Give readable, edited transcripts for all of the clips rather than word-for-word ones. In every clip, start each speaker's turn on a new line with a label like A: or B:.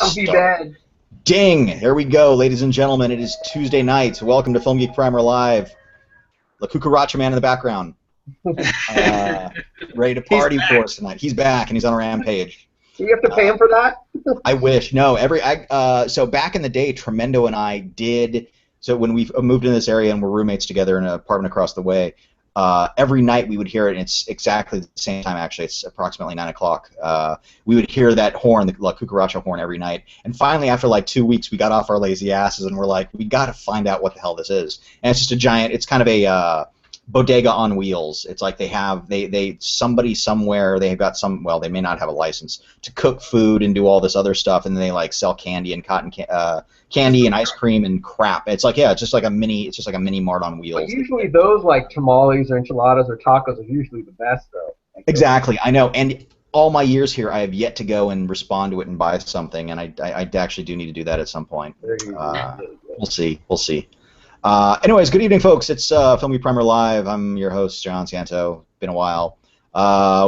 A: I'll be bad.
B: Ding! There we go, ladies and gentlemen. It is Tuesday night. Welcome to Film Geek Primer Live. La Cucaracha Man in the background. Ready to party for us tonight. He's back, and he's on a rampage.
A: Do you have to pay him for that?
B: I wish. No. So back in the day, Tremendo and I did... So when we moved in this area and we're roommates together in an apartment across the way, every night we would hear it, and it's exactly the same time, actually. It's approximately 9 o'clock. We would hear that horn, the La Cucaracha horn, every night. And finally, after like 2 weeks, we got off our lazy asses and we're like, we got to find out what the hell this is. And it's just a giant, it's kind of a bodega on wheels. It's like somebody somewhere, they've got some, well, they may not have a license to cook food and do all this other stuff, and they like sell candy and candy and ice cream and crap. It's like, yeah, it's just like a mini mart on wheels.
A: But usually those like tamales or enchiladas or tacos are usually the best, though. Like
B: exactly, I know. And all my years here, I have yet to go and respond to it and buy something, and I actually do need to do that at some point. We'll see. Anyways, good evening, folks. It's Film Geek Primer Live. I'm your host, John Santo. Been a while.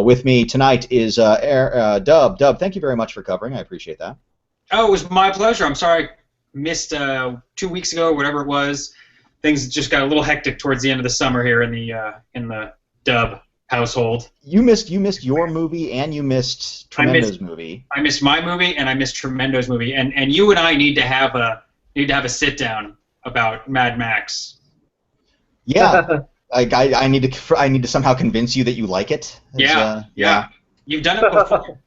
B: With me tonight is Dub. Dub, thank you very much for covering. I appreciate that.
C: Oh, it was my pleasure. I'm sorry I missed 2 weeks ago, whatever it was. Things just got a little hectic towards the end of the summer here in the Dub household. You missed
B: your movie, and you missed Tremendo's movie.
C: I missed my movie, and I missed Tremendo's movie. And you and I need to have a sit down about Mad Max.
B: Yeah, I need to somehow convince you that you like it.
C: Yeah. You've done it before.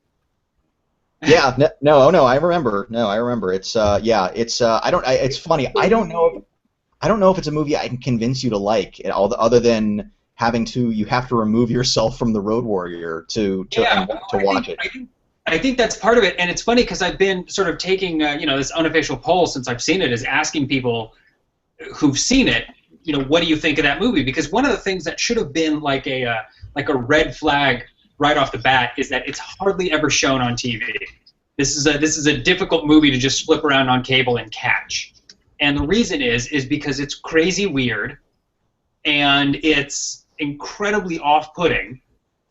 B: Yeah, no, I remember. No, I remember. It's it's funny. I don't know if it's a movie I can convince you to like, other than you have to remove yourself from the Road Warrior to watch it.
C: I think that's part of it, and it's funny because I've been sort of taking this unofficial poll since I've seen it, is asking people who've seen it, what do you think of that movie? Because one of the things that should have been like a red flag right off the bat is that it's hardly ever shown on TV. This is a difficult movie to just flip around on cable and catch, and the reason is because it's crazy weird, and it's incredibly off-putting.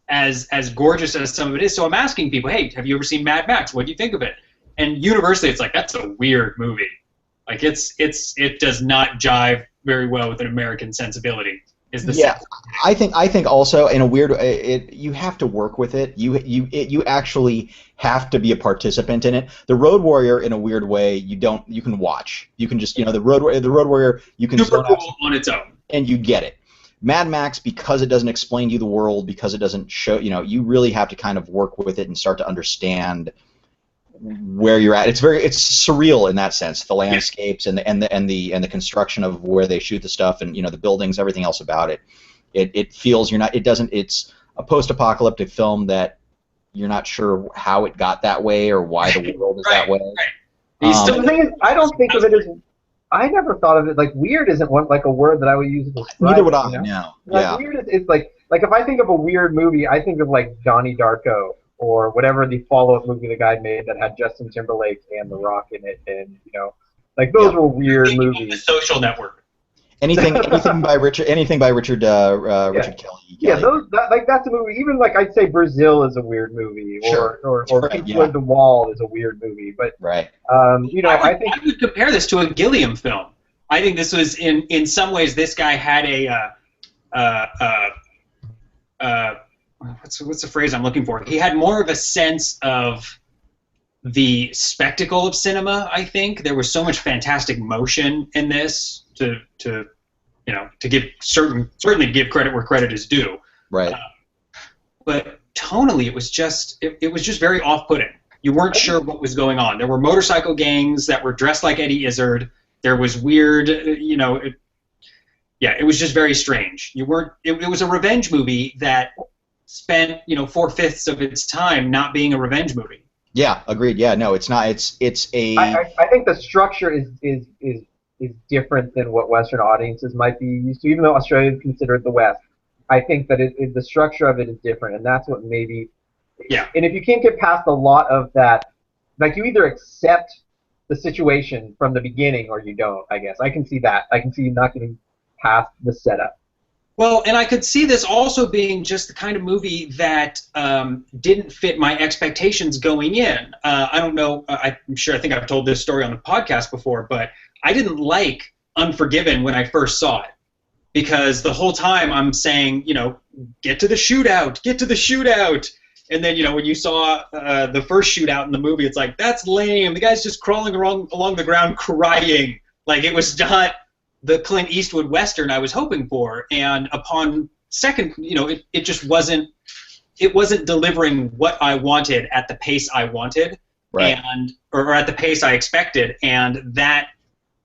C: As gorgeous as some of it is. So I'm asking people, hey, have you ever seen Mad Max? What do you think of it? And universally, it's like, that's a weird movie. Like it does not jive very well with an American sensibility.
B: I think also in a weird way, you have to work with it. You actually have to be a participant in it. The Road Warrior, in a weird way, you can watch. You can just the Road Warrior, you can
C: super cool on its own,
B: and you get it. Mad Max, because it doesn't explain to you the world, because it doesn't show, you really have to kind of work with it and start to understand where you're at. It's surreal in that sense, the landscapes and the construction of where they shoot the stuff, and the buildings, everything else about it. It feels it's a post-apocalyptic film that you're not sure how it got that way or why the world is that way.
A: Right. The thing is, I don't think of it as. I never thought of it like weird isn't like a word that I would use to describe.
B: Neither would I. No.
A: Like, weird is like if I think of a weird movie, I think of like Johnny Darko or whatever the follow-up movie the guy made that had Justin Timberlake and The Rock in it, and like those were weird movies.
C: The Social Network.
B: Anything by Richard Kelly.
A: Yeah, that's a movie. Even like I'd say Brazil is a weird movie, or The Wall is a weird movie. But
B: right.
A: I think
C: I would compare this to a Gilliam film. I think this was in some ways this guy had what's the phrase I'm looking for? He had more of a sense of the spectacle of cinema. I think there was so much fantastic motion in this to give certainly give credit where credit is due.
B: Right.
C: But tonally, it was just very off-putting. You weren't sure what was going on. There were motorcycle gangs that were dressed like Eddie Izzard. There was weird, it was just very strange. You weren't. It was a revenge movie that spent 4/5 of its time not being a revenge movie.
B: Yeah, agreed. Yeah, no, it's not. It's a.
A: I think the structure is different than what Western audiences might be used to, even though Australia is considered the West. I think that the structure of it is different, and that's what maybe.
C: Yeah.
A: And if you can't get past a lot of that, like you either accept the situation from the beginning or you don't. I guess I can see that. I can see you not getting past the setup.
C: Well, and I could see this also being just the kind of movie that didn't fit my expectations going in. I don't know. I'm sure. I think I've told this story on the podcast before, but I didn't like Unforgiven when I first saw it because the whole time I'm saying, get to the shootout, get to the shootout. And then, when you saw the first shootout in the movie, it's like, that's lame. The guy's just crawling along the ground crying. Like, it was not the Clint Eastwood Western I was hoping for. And upon second, it just wasn't delivering what I wanted at the pace I wanted.
B: Right.
C: Or at the pace I expected. And that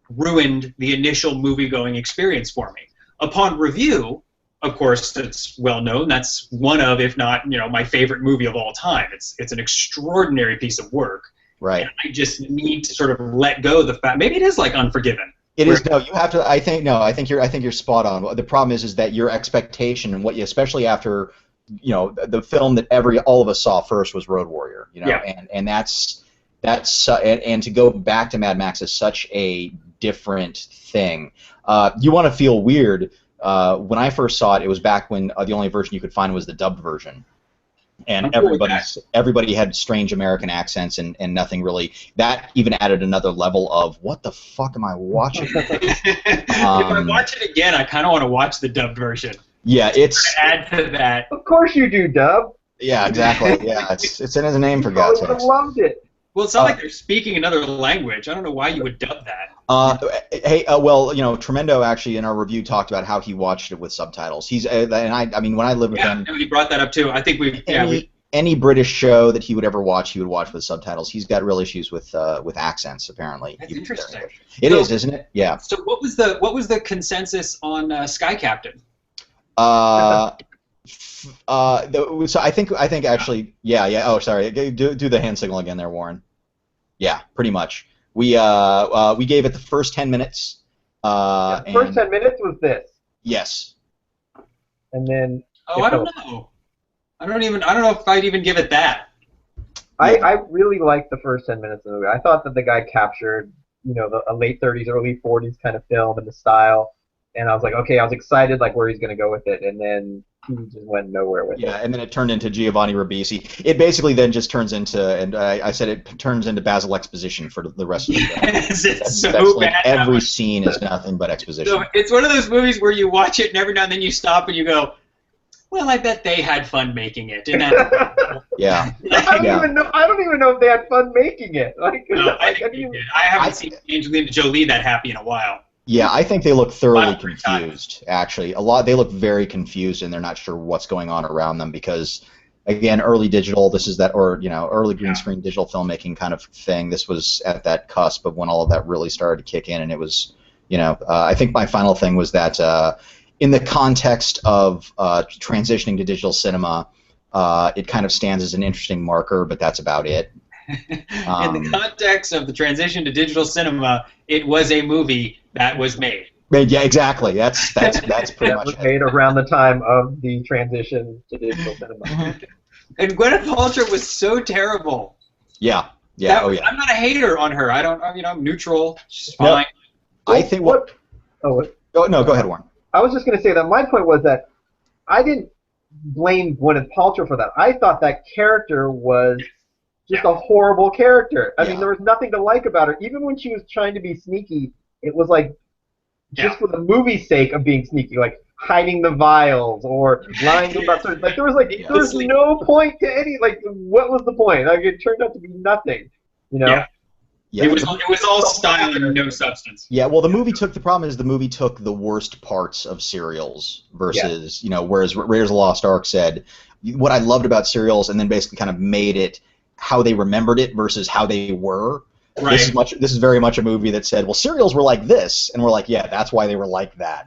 C: ruined the initial movie-going experience for me. Upon review, of course, it's well known. That's one of, if not, my favorite movie of all time. It's an extraordinary piece of work.
B: Right.
C: And I just need to sort of let go of the fact. Maybe it is like Unforgiven.
B: It is. No, you have to. I think you're spot on. The problem is that your expectation and what you, especially after, the film that all of us saw first was Road Warrior.
C: Yeah.
B: And that's and to go back to Mad Max is such a different thing. You want to feel weird. When I first saw it, it was back when the only version you could find was the dubbed version, and everybody had strange American accents and nothing really. That even added another level of what the fuck am I watching?
C: If I watch it again, I kind of want to watch the dubbed version.
B: Yeah, it's
C: add to that.
A: Of course you do, Dub.
B: Yeah, exactly. Yeah, it's in his name for God's
A: I would have
B: sakes.
A: loved it.
C: Well, it's not like they're speaking another language. I don't know why you would dub that.
B: Hey, well, Tremendo actually in our review talked about how he watched it with subtitles. He's and I mean when I lived with him,
C: he brought that up too. I think
B: any British show that he would ever watch, he would watch with subtitles. He's got real issues with accents apparently.
C: That's interesting.
B: It is, isn't it? Yeah.
C: So what was the consensus on Sky Captain?
B: So I think actually, yeah. Oh, sorry. Do the hand signal again there, Warren. Yeah, pretty much. We gave it the first 10 minutes.
A: The first 10 minutes was this.
B: Yes.
A: And then.
C: Oh, I don't know. I don't know if I'd even give it that.
A: I really liked the first 10 minutes of the movie. I thought that the guy captured, a late 30s, early 40s kind of film and the style. And I was like, okay, I was excited where he's going to go with it. And then he just went nowhere with it.
B: Yeah, and then it turned into Giovanni Ribisi. It basically then just turns into, and I said it turns into Basil exposition for the rest of the film.
C: It's so bad.
B: Every scene is nothing but exposition.
C: So it's one of those movies where you watch it and every now and then you stop and you go, well, I bet they had fun making it. And
B: yeah.
A: I don't even know if they had fun making it.
C: I think they did. I haven't seen Angelina Jolie that happy in a while.
B: Yeah, I think they look thoroughly confused, actually. They look very confused, and they're not sure what's going on around them because, again, early digital, early green screen digital filmmaking kind of thing. This was at that cusp of when all of that really started to kick in, and it was, I think my final thing was that in the context of transitioning to digital cinema, it kind of stands as an interesting marker, but that's about it.
C: In the context of the transition to digital cinema, it was a movie that was made.
B: Yeah, exactly. That's pretty much
A: was made around the time of the transition to digital cinema.
C: And Gwyneth Paltrow was so terrible.
B: Yeah.
C: I'm not a hater on her. I'm neutral. She's fine.
B: No, I think what?
A: Oh,
B: no, go ahead, Warren.
A: I was just going to say that my point was that I didn't blame Gwyneth Paltrow for that. I thought that character was just a horrible character. I mean, there was nothing to like about her. Even when she was trying to be sneaky, it was just for the movie's sake of being sneaky, hiding the vials or lying about certain. There was no point to any. What was the point? It turned out to be nothing.
C: Yeah. It was all style and no substance.
B: Yeah, well, the movie took the worst parts of serials versus whereas Raiders of the Lost Ark said what I loved about serials and then basically kind of made it how they remembered it versus how they were.
C: Right.
B: This is very much a movie that said, well, serials were like this, and we're like, yeah, that's why they were like that.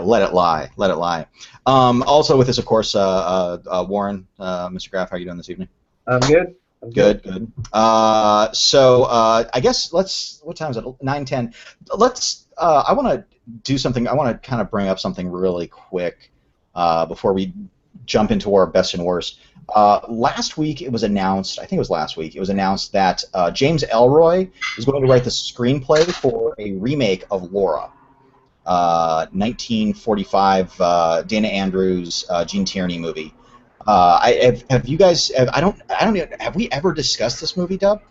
B: Let it lie. Also with this, of course, Warren, Mr. Graff, how are you doing this evening?
A: I'm good.
B: Good. So I guess what time is it? 9:10. I want to do something. I want to kind of bring up something really quick before we jump into our best and worst. Last week it was announced, I think it was last week, it was announced that James Ellroy is going to write the screenplay for a remake of Laura. 1945 Dana Andrews, Gene Tierney movie. Have you guys? I don't know. Have we ever discussed this movie, Dub?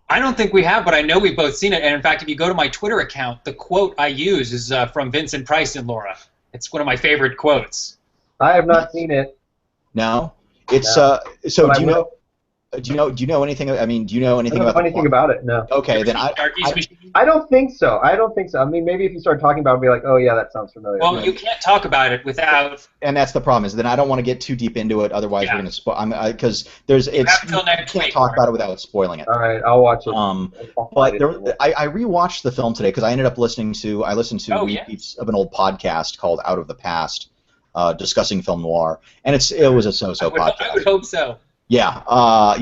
C: I don't think we have, but I know we've both seen it. And in fact, if you go to my Twitter account, the quote I use is from Vincent Price in Laura. It's one of my favorite quotes.
A: I have not seen it.
B: No. It's
A: No.
B: so.
A: But
B: Do
A: I
B: you know?
A: will.
B: Do you know anything? I mean, do you know
A: I
B: anything
A: don't know
B: about
A: anything about it. No.
B: Okay, then
A: I don't think so. I don't think so. I mean, maybe if you start talking about it, I'll be like, oh yeah, that sounds familiar.
C: Well, you can't talk about it without.
B: And that's the problem, is then I don't want to get too deep into it. Otherwise, we're going to spoil. Because there's
C: have until next
B: you can't
C: week,
B: talk
C: right?
B: about it without spoiling it.
A: All right, I'll watch it.
B: But I rewatched the film today because I ended up listening to repeats of an old podcast called Out of the Past, discussing film noir, and it was a so-so podcast.
C: I would hope so.
B: Yeah,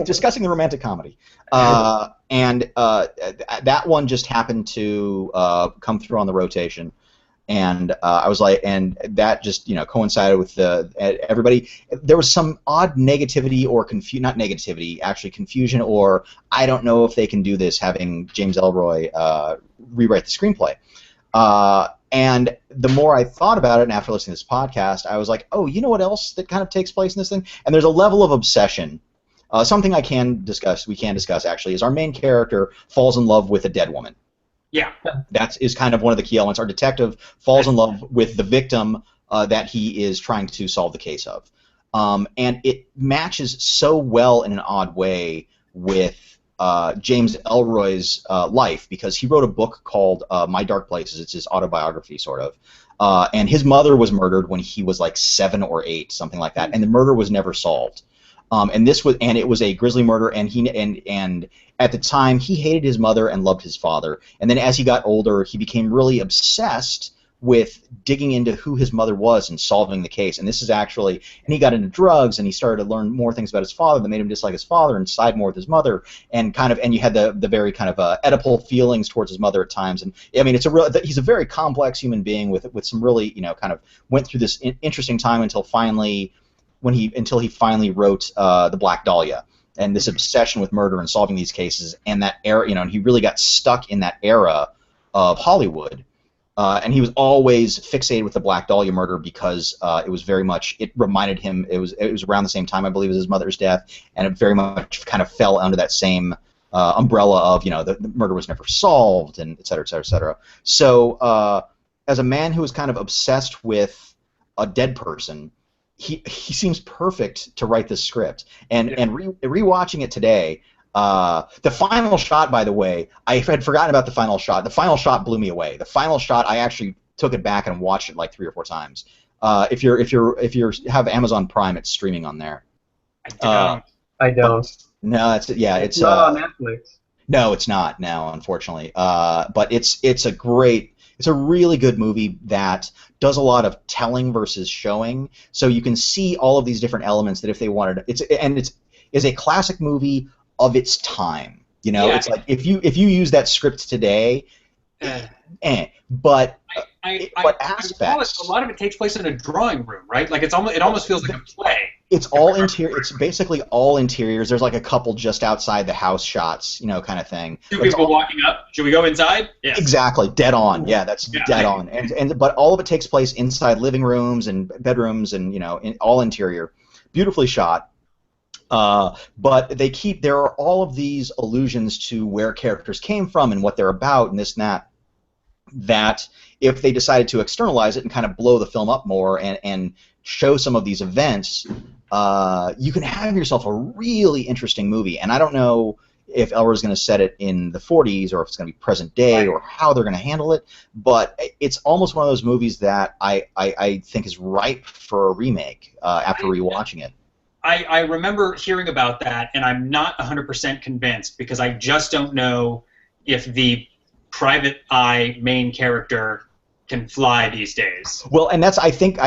B: discussing the romantic comedy, and that one just happened to come through on the rotation, and I was like, and that just coincided with everybody. There was some odd negativity or not negativity, actually confusion, or I don't know if they can do this, having James Ellroy rewrite the screenplay. And the more I thought about it, and after listening to this podcast, I was like, oh, you know what else that kind of takes place in this thing? And there's a level of obsession. Something we can discuss actually, is our main character falls in love with a dead woman.
C: Yeah.
B: That is kind of one of the key elements. Our detective falls in love with the victim that he is trying to solve the case of. And it matches so well in an odd way with James Ellroy's life, because he wrote a book called My Dark Places. It's his autobiography, sort of. And his mother was murdered when he was like 7 or 8, something like that, and the murder was never solved. And it was a grisly murder, and at the time he hated his mother and loved his father. And then as he got older, he became really obsessed with digging into who his mother was and solving the case. And this is actually, and he got into drugs, and he started to learn more things about his father that made him dislike his father and side more with his mother, and you had the very kind of Oedipal feelings towards his mother at times. And I mean, he's a very complex human being with some really, kind of went through this interesting time until he finally wrote The Black Dahlia, and this obsession with murder and solving these cases, and that era, and he really got stuck in that era of Hollywood. And he was always fixated with the Black Dahlia murder because it was very much, it reminded him, it was around the same time, I believe, as his mother's death, and it very much kind of fell under that same umbrella of, the murder was never solved, and et cetera, et cetera, et cetera. So as a man who is kind of obsessed with a dead person, he seems perfect to write this script. And rewatching it today, the final shot, by the way, I had forgotten about the final shot. The final shot blew me away. The final shot, I actually took it back and watched it like 3 or 4 times. If you have Amazon Prime, it's streaming on there.
A: I don't.
B: No, it's
A: not on Netflix.
B: No, it's not now, unfortunately. But it's a really good movie that does a lot of telling versus showing. So you can see all of these different elements that if they wanted, it's a classic movie of its time. It's like if you use that script today, but aspects.
C: A lot of it takes place in a drawing room, right? Like it almost feels like a play.
B: It's all interior. It's basically all interiors. There's like a couple just outside the house shots, kind of thing.
C: 2 people walking up. Should we go inside? Yes.
B: Exactly. Dead on. Yeah, that's dead on. But all of it takes place inside living rooms and bedrooms, and all interior, beautifully shot. But there are all of these allusions to where characters came from and what they're about and this and that, that if they decided to externalize it and kind of blow the film up more and show some of these events, you can have yourself a really interesting movie. And I don't know if Ellroy's going to set it in the 40s or if it's going to be present day or how they're going to handle it, but it's almost one of those movies that I think is ripe for a remake after rewatching it.
C: I remember hearing about that, and I'm not 100% convinced because I just don't know if the private eye main character can fly these days.
B: Well, and that's I think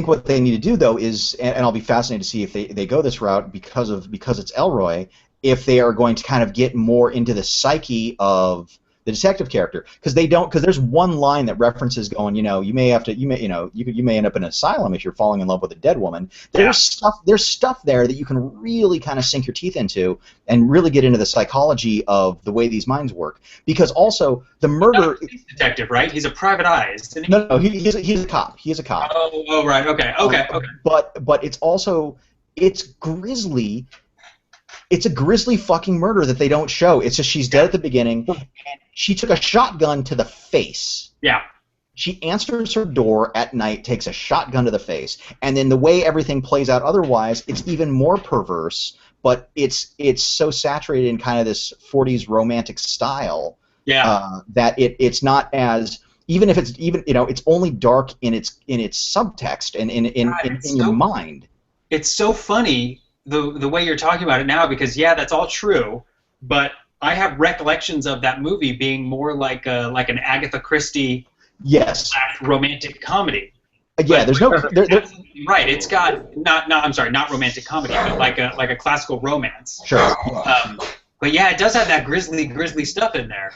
B: what they need to do though is, and I'll be fascinated to see if they go this route because it's Ellroy, if they are going to kind of get more into the psyche of the detective character, because there's one line that references going, you may end up in an asylum if you're falling in love with a dead woman. There's stuff there that you can really kind of sink your teeth into and really get into the psychology of the way these minds work. Because also the murder.
C: He's a police detective, right? He's a private eye, isn't he?
B: No, he's a cop. He is a cop.
C: Oh, right. Okay.
B: But it's grisly. It's a grisly fucking murder that they don't show. It's just she's dead at the beginning, and she took a shotgun to the face.
C: Yeah.
B: She answers her door at night, takes a shotgun to the face, and then the way everything plays out otherwise, it's even more perverse, but it's so saturated in kind of this 40s romantic style that it's not as... Even if it's only dark in its subtext and in your mind.
C: It's so funny the way you're talking about it now, because that's all true, but I have recollections of that movie being more like an Agatha Christie romantic comedy.
B: There's no
C: right. It's got not romantic comedy, but like a classical romance.
B: Sure.
C: But it does have that grisly stuff in there.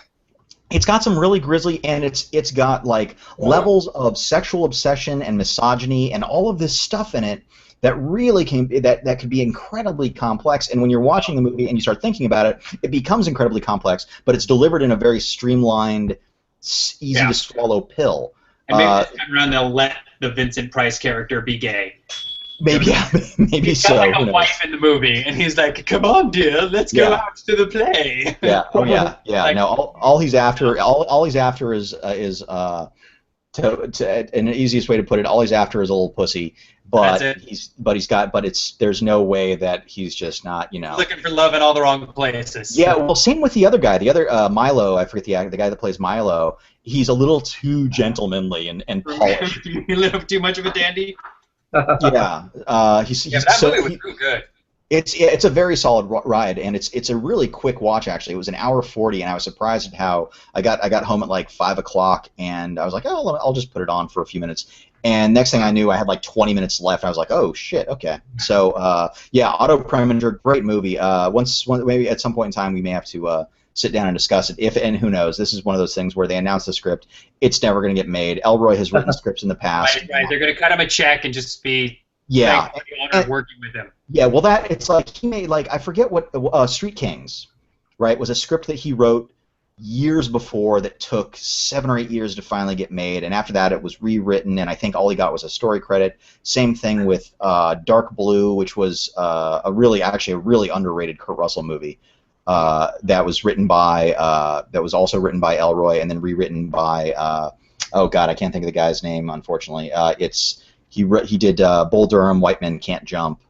B: It's got some really grisly, and it's got like levels of sexual obsession and misogyny and all of this stuff in it that really that could be incredibly complex. And when you're watching the movie and you start thinking about it, it becomes incredibly complex. But it's delivered in a very streamlined, easy to swallow pill.
C: And maybe this time around they'll let the Vincent Price character be gay.
B: Maybe
C: he's
B: so.
C: Got like a wife in the movie, and he's like, "Come on, dear, let's go out to the play."
B: Yeah. Oh yeah. Yeah.
C: Like,
B: no. All he's after is and the easiest way to put it, all he's after is a little pussy. But there's no way that he's just not,
C: looking for love in all the wrong places.
B: Yeah. Well, same with the other guy. The other Milo, I forget the guy that plays Milo. He's a little too gentlemanly and polished.
C: A little too much of a dandy.
B: That
C: movie was real good.
B: It's a very solid ride, and it's a really quick watch. Actually, it was an hour 40, and I was surprised at how I got home at like 5 o'clock, and I was like, oh, I'll just put it on for a few minutes. And next thing I knew, I had like 20 minutes left. I was like, oh shit, okay. So Otto Preminger, great movie. Maybe at some point in time we may have to sit down and discuss it. And who knows? This is one of those things where they announce the script, it's never going to get made. Elroy has written scripts in the past.
C: Right. They're going to cut him a check and just be honored working with him.
B: Yeah, well, it's like he made I forget what Street Kings, right? Was a script that he wrote years before that took 7 or 8 years to finally get made, and after that it was rewritten, and I think all he got was a story credit. Same thing with Dark Blue, which was a really underrated Kurt Russell movie. That was also written by Elroy and then rewritten by oh god, I can't think of the guy's name, unfortunately. He did Bull Durham, White Men Can't Jump.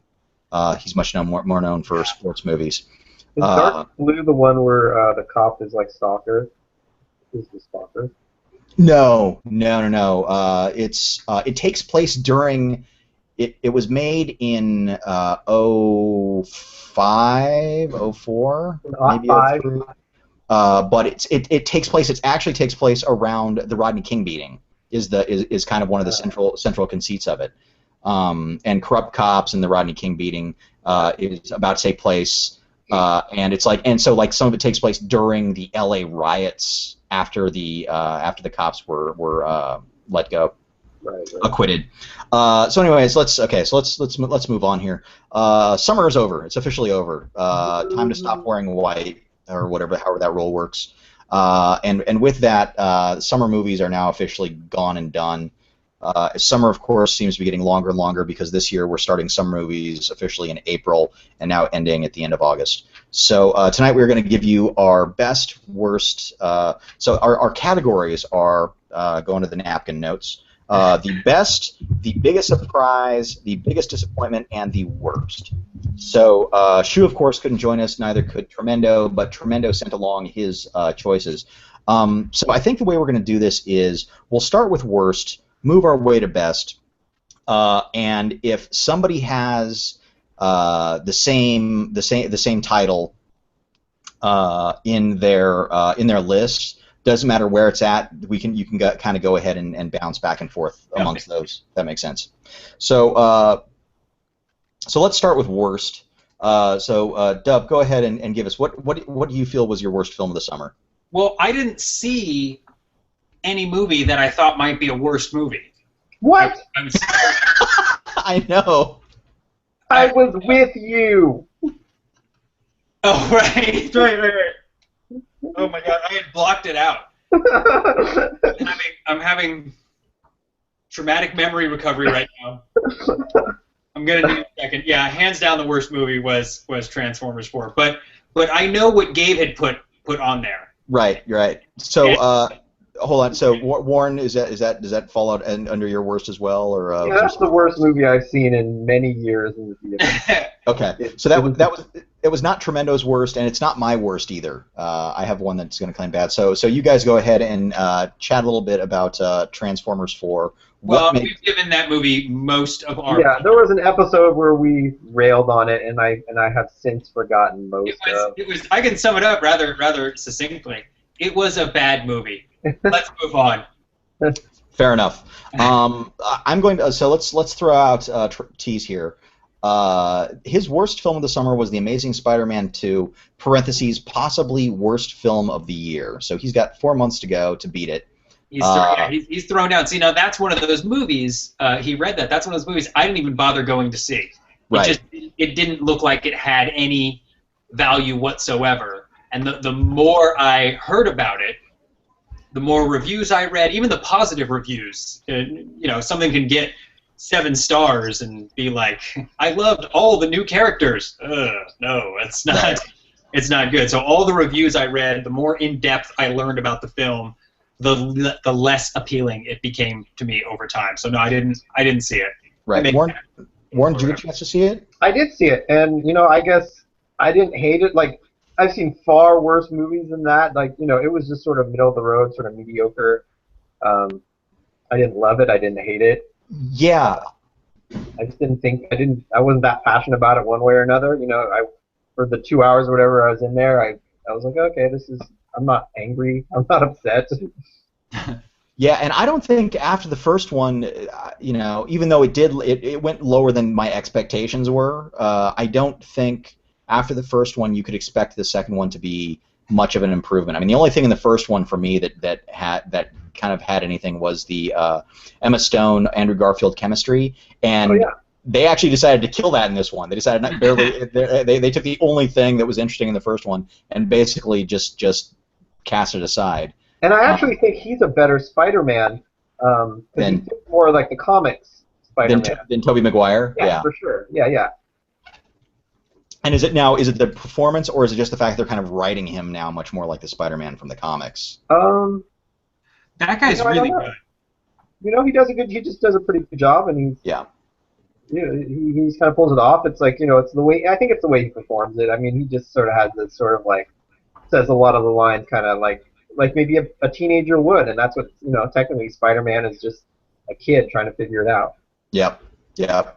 B: He's more known for sports movies.
A: Is Dark Blue the one where the cop is like Stalker? Is the Stalker?
B: No. It takes place during. It was made in 05, 04, maybe 03. But it takes place. It actually takes place around the Rodney King beating. Is kind of one of the central conceits of it. And corrupt cops and the Rodney King beating is about to take place. And so some of it takes place during the L.A. riots after the cops were let go. Right. Acquitted. So anyways, let's move on here. Summer is over. It's officially over. Time to stop wearing white or however that rule works. And with that, summer movies are now officially gone and done. Summer, of course, seems to be getting longer and longer because this year we're starting summer movies officially in April and now ending at the end of August. So tonight we're going to give you our best, worst. So our categories are going to the napkin notes. The best, the biggest surprise, the biggest disappointment, and the worst. So Shu, of course, couldn't join us. Neither could Tremendo, but Tremendo sent along his choices. So I think the way we're going to do this is we'll start with worst, move our way to best, and if somebody has the same title in their list. Doesn't matter where it's at. You can kind of go ahead and bounce back and forth amongst those. That makes sense. So let's start with worst. Dub, go ahead and give us what do you feel was your worst film of the summer?
C: Well, I didn't see any movie that I thought might be a worst movie.
A: What?
B: I know.
A: I was with you.
C: Oh, right. Oh my God, I had blocked it out. I'm having traumatic memory recovery right now. I'm gonna need a second. Yeah, hands down, the worst movie was Transformers 4. But I know what Gabe had put on there.
B: Right, you're right. So, hold on. So, Warren, does that fall out under your worst as well, or?
A: Yeah, that's the worst movie I've seen in many years in the theater.
B: Okay, so it was not Tremendo's worst, and it's not my worst either. I have one that's going to claim bad. So you guys go ahead and chat a little bit about Transformers 4.
C: We've given that movie most of our.
A: Yeah, there was an episode where we railed on it, and I have since forgotten most of.
C: It was. I can sum it up rather succinctly. It was a bad movie. Let's move on.
B: Fair enough. I'm going to. So let's throw out tease here. His worst film of the summer was The Amazing Spider-Man 2, parentheses, possibly worst film of the year. So he's got 4 months to go to beat it.
C: He's thrown down. See, now that's one of those movies. He read that. That's one of those movies I didn't even bother going to see.
B: Right.
C: It didn't look like it had any value whatsoever. And the more I heard about it, the more reviews I read, even the positive reviews. Something can get 7 stars and be like, I loved all the new characters. No, it's not.
B: Right.
C: It's not good. So all the reviews I read, the more in depth I learned about the film, the less appealing it became to me over time. So no, I didn't see it.
B: Right. Warren, did you get a chance to see it?
A: I did see it, and I guess I didn't hate it. Like, I've seen far worse movies than that. Like, it was just sort of middle of the road, sort of mediocre. I didn't love it. I didn't hate it.
B: Yeah.
A: I just didn't think I wasn't that passionate about it one way or another. For the 2 hours or whatever I was in there, I was like, okay, I'm not angry. I'm not upset.
B: Yeah, and I don't think after the first one, even though it went lower than my expectations were, I don't think after the first one you could expect the second one to be much of an improvement. I mean, the only thing in the first one for me that kind of had anything was the Emma Stone, Andrew Garfield chemistry, and they actually decided to kill that in this one. They decided they took the only thing that was interesting in the first one and basically just cast it aside.
A: And I actually think he's a better Spider-Man because he's more like the comics Spider-Man.
B: Than Tobey Maguire?
A: Yeah, for sure. Yeah.
B: And is it the performance, or is it just the fact they're kind of writing him now much more like the Spider-Man from the comics?
C: That guy's really good.
A: He just does a pretty good job, and he kind of pulls it off. It's like, it's the way, I think it's the way he performs it. I mean, he just sort of has this sort of like, says a lot of the lines kind of like maybe a teenager would, and that's what, technically Spider-Man is just a kid trying to figure it out.
B: Yep.
C: Yeah,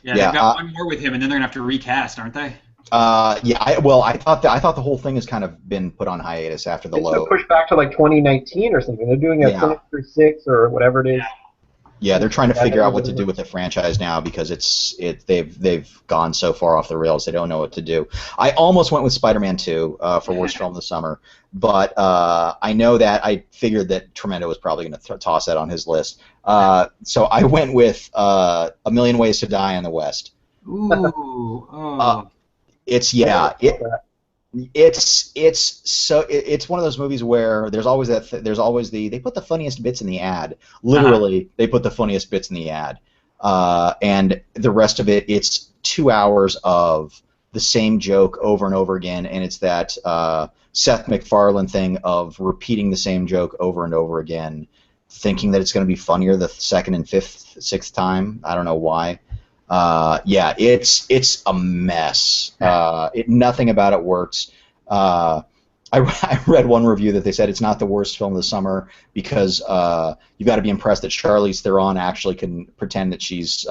C: they've got one more with him, and then they're gonna have to recast, aren't they?
B: I thought the whole thing has kind of been put on hiatus after the low.
A: Pushed back to like 2019 or something. They're doing a Sinister 6 or whatever it is.
B: Yeah, they're trying to figure out what to do with the franchise now because they've gone so far off the rails they don't know what to do. I almost went with Spider-Man 2 for worst film of the summer, but I know that I figured that Tremendo was probably going to toss that on his list. So I went with A Million Ways to Die in the West.
C: Ooh. Oh.
B: It's one of those movies where there's always they put the funniest bits in the ad. Literally, they put the funniest bits in the ad, and the rest of it's 2 hours of the same joke over and over again, and it's that Seth MacFarlane thing of repeating the same joke over and over again, thinking that it's going to be funnier the second and sixth time. I don't know why. It's a mess. Nothing about it works. I read one review that they said it's not the worst film of the summer because you've got to be impressed that Charlize Theron actually can pretend that she's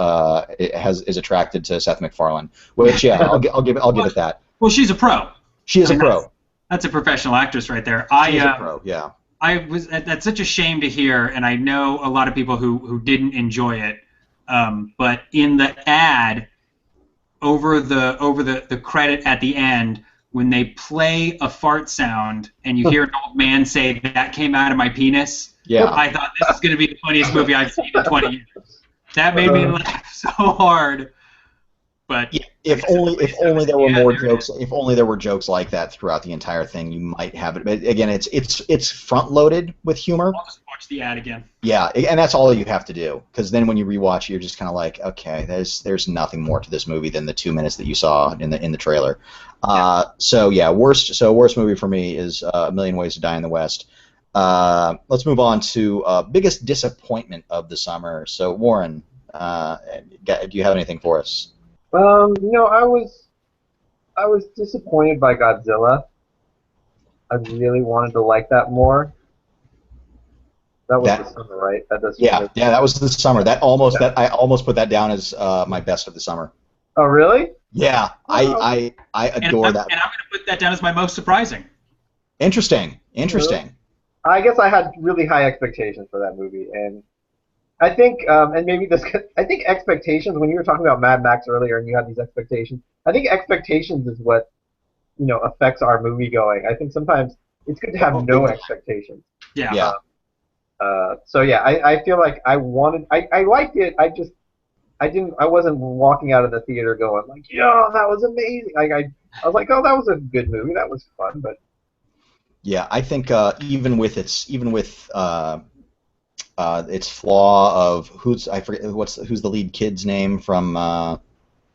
B: is attracted to Seth MacFarlane. Which I'll give it that.
C: Well, she's a pro.
B: She is a pro.
C: That's a professional actress right there.
B: She's a pro. Yeah.
C: That's such a shame to hear, and I know a lot of people who didn't enjoy it. But in the ad, over the credit at the end when they play a fart sound and you hear an old man say, "That came out of my penis."
B: Yeah.
C: I thought this is going to be the funniest movie I've seen in 20 years. That made me laugh so hard. But
B: yeah, if only there were more jokes. If only there were jokes like that throughout the entire thing, you might have it. But again, it's front loaded with humor.
C: I'll just watch the ad again.
B: Yeah, and that's all you have to do, because then when you rewatch, you're just kind of like, okay, there's nothing more to this movie than the 2 minutes that you saw in the trailer. So yeah, worst movie for me is A Million Ways to Die in the West. Let's move on to biggest disappointment of the summer. So Warren, do you have anything for us?
A: I was disappointed by Godzilla. I really wanted to like that more. That was the summer, right? That does.
B: Yeah, that was the summer. That I almost put that down as my best of the summer.
A: Oh, really?
B: Yeah, I adore that.
C: And I'm going to put that down as my most surprising.
B: Interesting.
A: I guess I had really high expectations for that movie, and I think, and maybe I think expectations. When you were talking about Mad Max earlier, and you had these expectations, I think expectations is what affects our movie going. I think sometimes it's good to have no expectations.
C: Yeah.
A: So yeah, I feel like I liked it. I wasn't walking out of the theater going like, "Yo, that was amazing." Like I was like, "Oh, that was a good movie. That was fun." But
B: yeah, I think even with its flaw of who's the lead kid's name from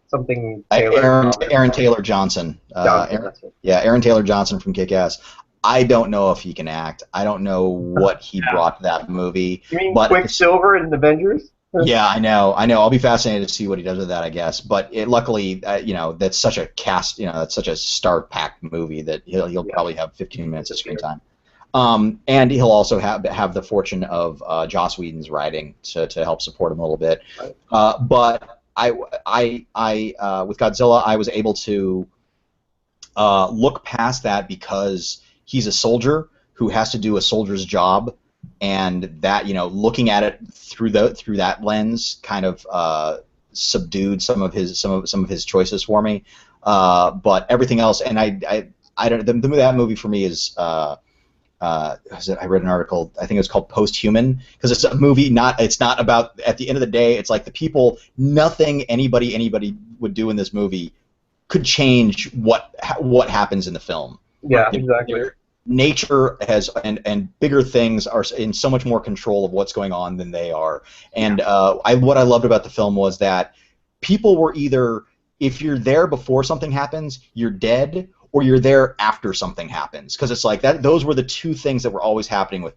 A: something Taylor.
B: Aaron Taylor Johnson. Aaron Taylor Johnson from Kick-Ass. I don't know if he can act. I don't know what he brought to that movie.
A: You mean Quicksilver in Avengers?
B: Yeah, I know. I'll be fascinated to see what he does with that, I guess. But luckily, that's such a cast. That's such a star-packed movie that he'll probably have 15 minutes of screen time. And he'll also have the fortune of Joss Whedon's writing to help support him a little bit. Right. But I with Godzilla, I was able to look past that because he's a soldier who has to do a soldier's job, and that looking at it through that lens kind of subdued some of his choices for me. But everything else, and I don't. That movie for me is. I read an article. I think it was called Post-Human, because it's a movie. It's not about. At the end of the day, it's like the people. Nothing anybody would do in this movie could change what happens in the film.
A: Yeah, exactly.
B: Nature has and bigger things are in so much more control of what's going on than they are. And what I loved about the film was that people were either, if you're there before something happens, you're dead, or you're there after something happens, because it's like that. Those were the two things that were always happening with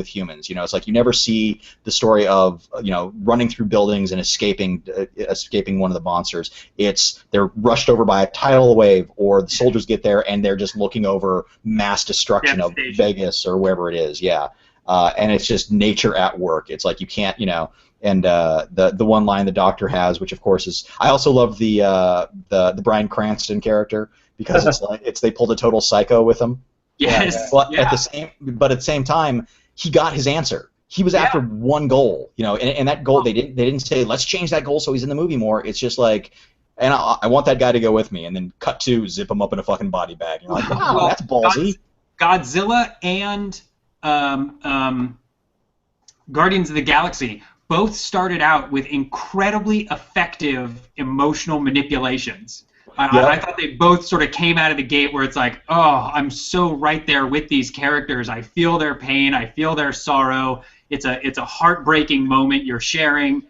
B: humans. It's like you never see the story of running through buildings and escaping one of the monsters. It's they're rushed over by a tidal wave, or the soldiers get there and they're just looking over mass destruction of Vegas or wherever it is. Yeah, and it's just nature at work. It's like you can't And the one line the Doctor has, which of course is, I also love the Bryan Cranston character, because it's they pulled a total psycho with him.
C: Yes.
B: But at the same time, he got his answer. He was after one goal, and that goal they didn't say let's change that goal so he's in the movie more. It's just like, and I want that guy to go with me, and then cut to zip him up in a fucking body bag. You're like, wow, that's ballsy.
C: Godzilla and Guardians of the Galaxy both started out with incredibly effective emotional manipulations. I thought they both sort of came out of the gate where it's like, oh, I'm so right there with these characters. I feel their pain. I feel their sorrow. It's a heartbreaking moment you're sharing.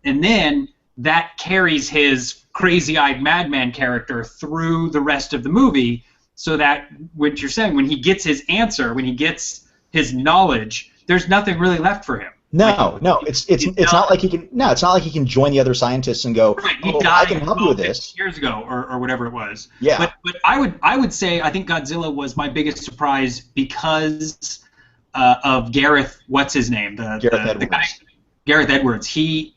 C: And then that carries his crazy-eyed madman character through the rest of the movie, so that what you're saying, when he gets his answer, when he gets his knowledge, there's nothing really left for him.
B: No, it's not like he can. No, it's not like he can join the other scientists and go,
C: right,
B: I can help you with this.
C: Years ago, or whatever it was.
B: Yeah.
C: But I would say I think Godzilla was my biggest surprise because of Gareth. What's his name? The guy, Gareth Edwards. He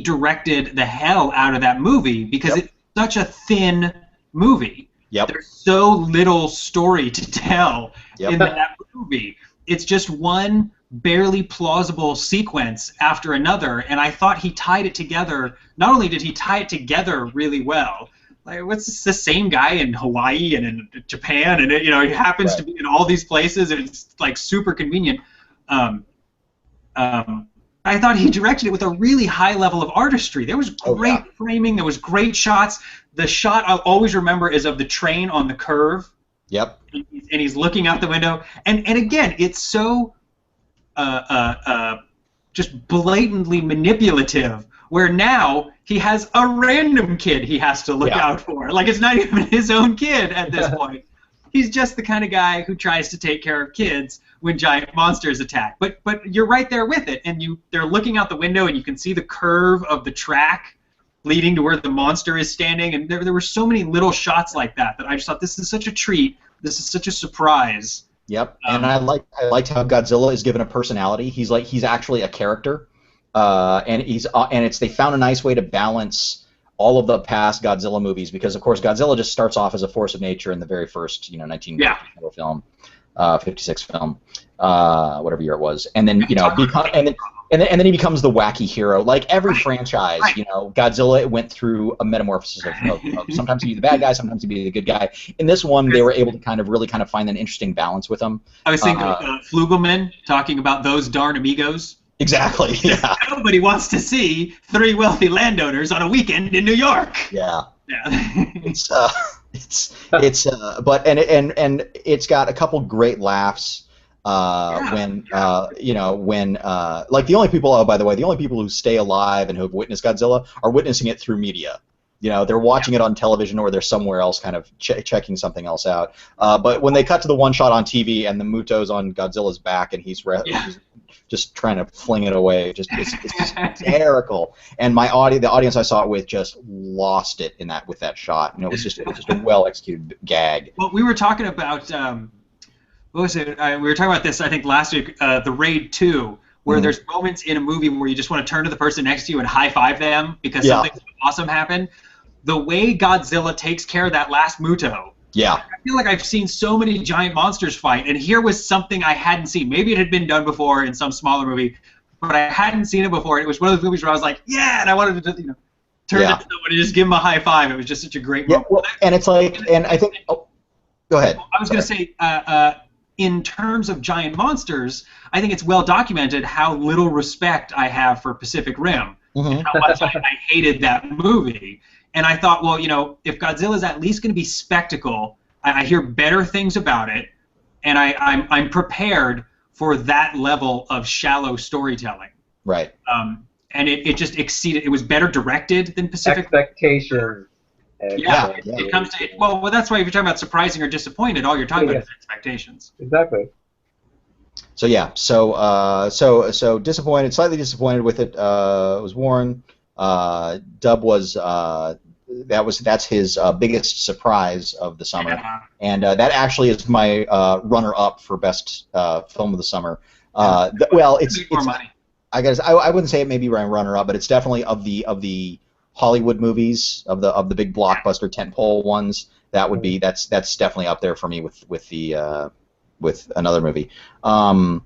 C: directed the hell out of that movie because it's such a thin movie.
B: Yep.
C: There's so little story to tell in that movie. It's just one barely plausible sequence after another, and I thought he tied it together. Not only did he tie it together really well, like, what's this, the same guy in Hawaii and in Japan, and you know, he happens to be in all these places, and it's like super convenient. I thought he directed it with a really high level of artistry. There was great framing. There was great shots. The shot I'll always remember is of the train on the curve.
B: Yep.
C: And he's looking out the window. And again, it's so just blatantly manipulative, where now he has a random kid he has to look out for. Like, it's not even his own kid at this point. He's just the kind of guy who tries to take care of kids when giant monsters attack. But you're right there with it, and they're looking out the window, and you can see the curve of the track leading to where the monster is standing. And there were so many little shots like that I just thought, this is such a treat. This is such a surprise.
B: Yep, and I liked how Godzilla is given a personality. He's actually a character, and they found a nice way to balance all of the past Godzilla movies, because of course Godzilla just starts off as a force of nature in the very first 1954 film, 56 film, whatever year it was, and then and then he becomes the wacky hero. Like every franchise, Godzilla went through a metamorphosis of sometimes he'd be the bad guy, sometimes he'd be the good guy. In this one, they were able to really find an interesting balance with him.
C: I was thinking of Flugelman talking about those darn amigos.
B: Exactly. Yeah.
C: Nobody wants to see three wealthy landowners on a weekend in New York.
B: Yeah.
C: Yeah.
B: It's it's got a couple great laughs. When the only people, by the way, the only people who stay alive and who have witnessed Godzilla are witnessing it through media. They're watching it on television, or they're somewhere else kind of checking something else out. But when they cut to the one shot on TV and the Muto's on Godzilla's back and he's just trying to fling it away, it's hysterical. And the audience I saw it with just lost it with that shot. It was just a well executed gag.
C: Well, we were talking about what was it? We were talking about this, I think, last week, The Raid 2, where there's moments in a movie where you just want to turn to the person next to you and high-five them because something awesome happened. The way Godzilla takes care of that last Muto, I feel like I've seen so many giant monsters fight, and here was something I hadn't seen. Maybe it had been done before in some smaller movie, but I hadn't seen it before. It was one of those movies where I was like, yeah, and I wanted to turn to someone and just give him a high five. It was just such a great moment.
B: Well, and it's like, and I think, go ahead.
C: I was going to say, in terms of giant monsters, I think it's well documented how little respect I have for Pacific Rim, and how much I hated that movie. And I thought, well, if Godzilla's at least going to be spectacle, I hear better things about it, and I'm prepared for that level of shallow storytelling.
B: Right.
C: And it just exceeded. It was better directed than Pacific.
A: Expectations.
C: It comes to well, that's why if you're talking about surprising or disappointed, all you're talking about is expectations.
A: Exactly.
B: So yeah, so disappointed, slightly disappointed with it. Was Warren. Dub was that's his biggest surprise of the summer, and that actually is my runner-up for best film of the summer. It's
C: more money.
B: I guess I wouldn't say it may be my runner-up, but it's definitely of the Hollywood movies, of the big blockbuster tentpole ones. That's definitely up there for me with another movie. Sorry.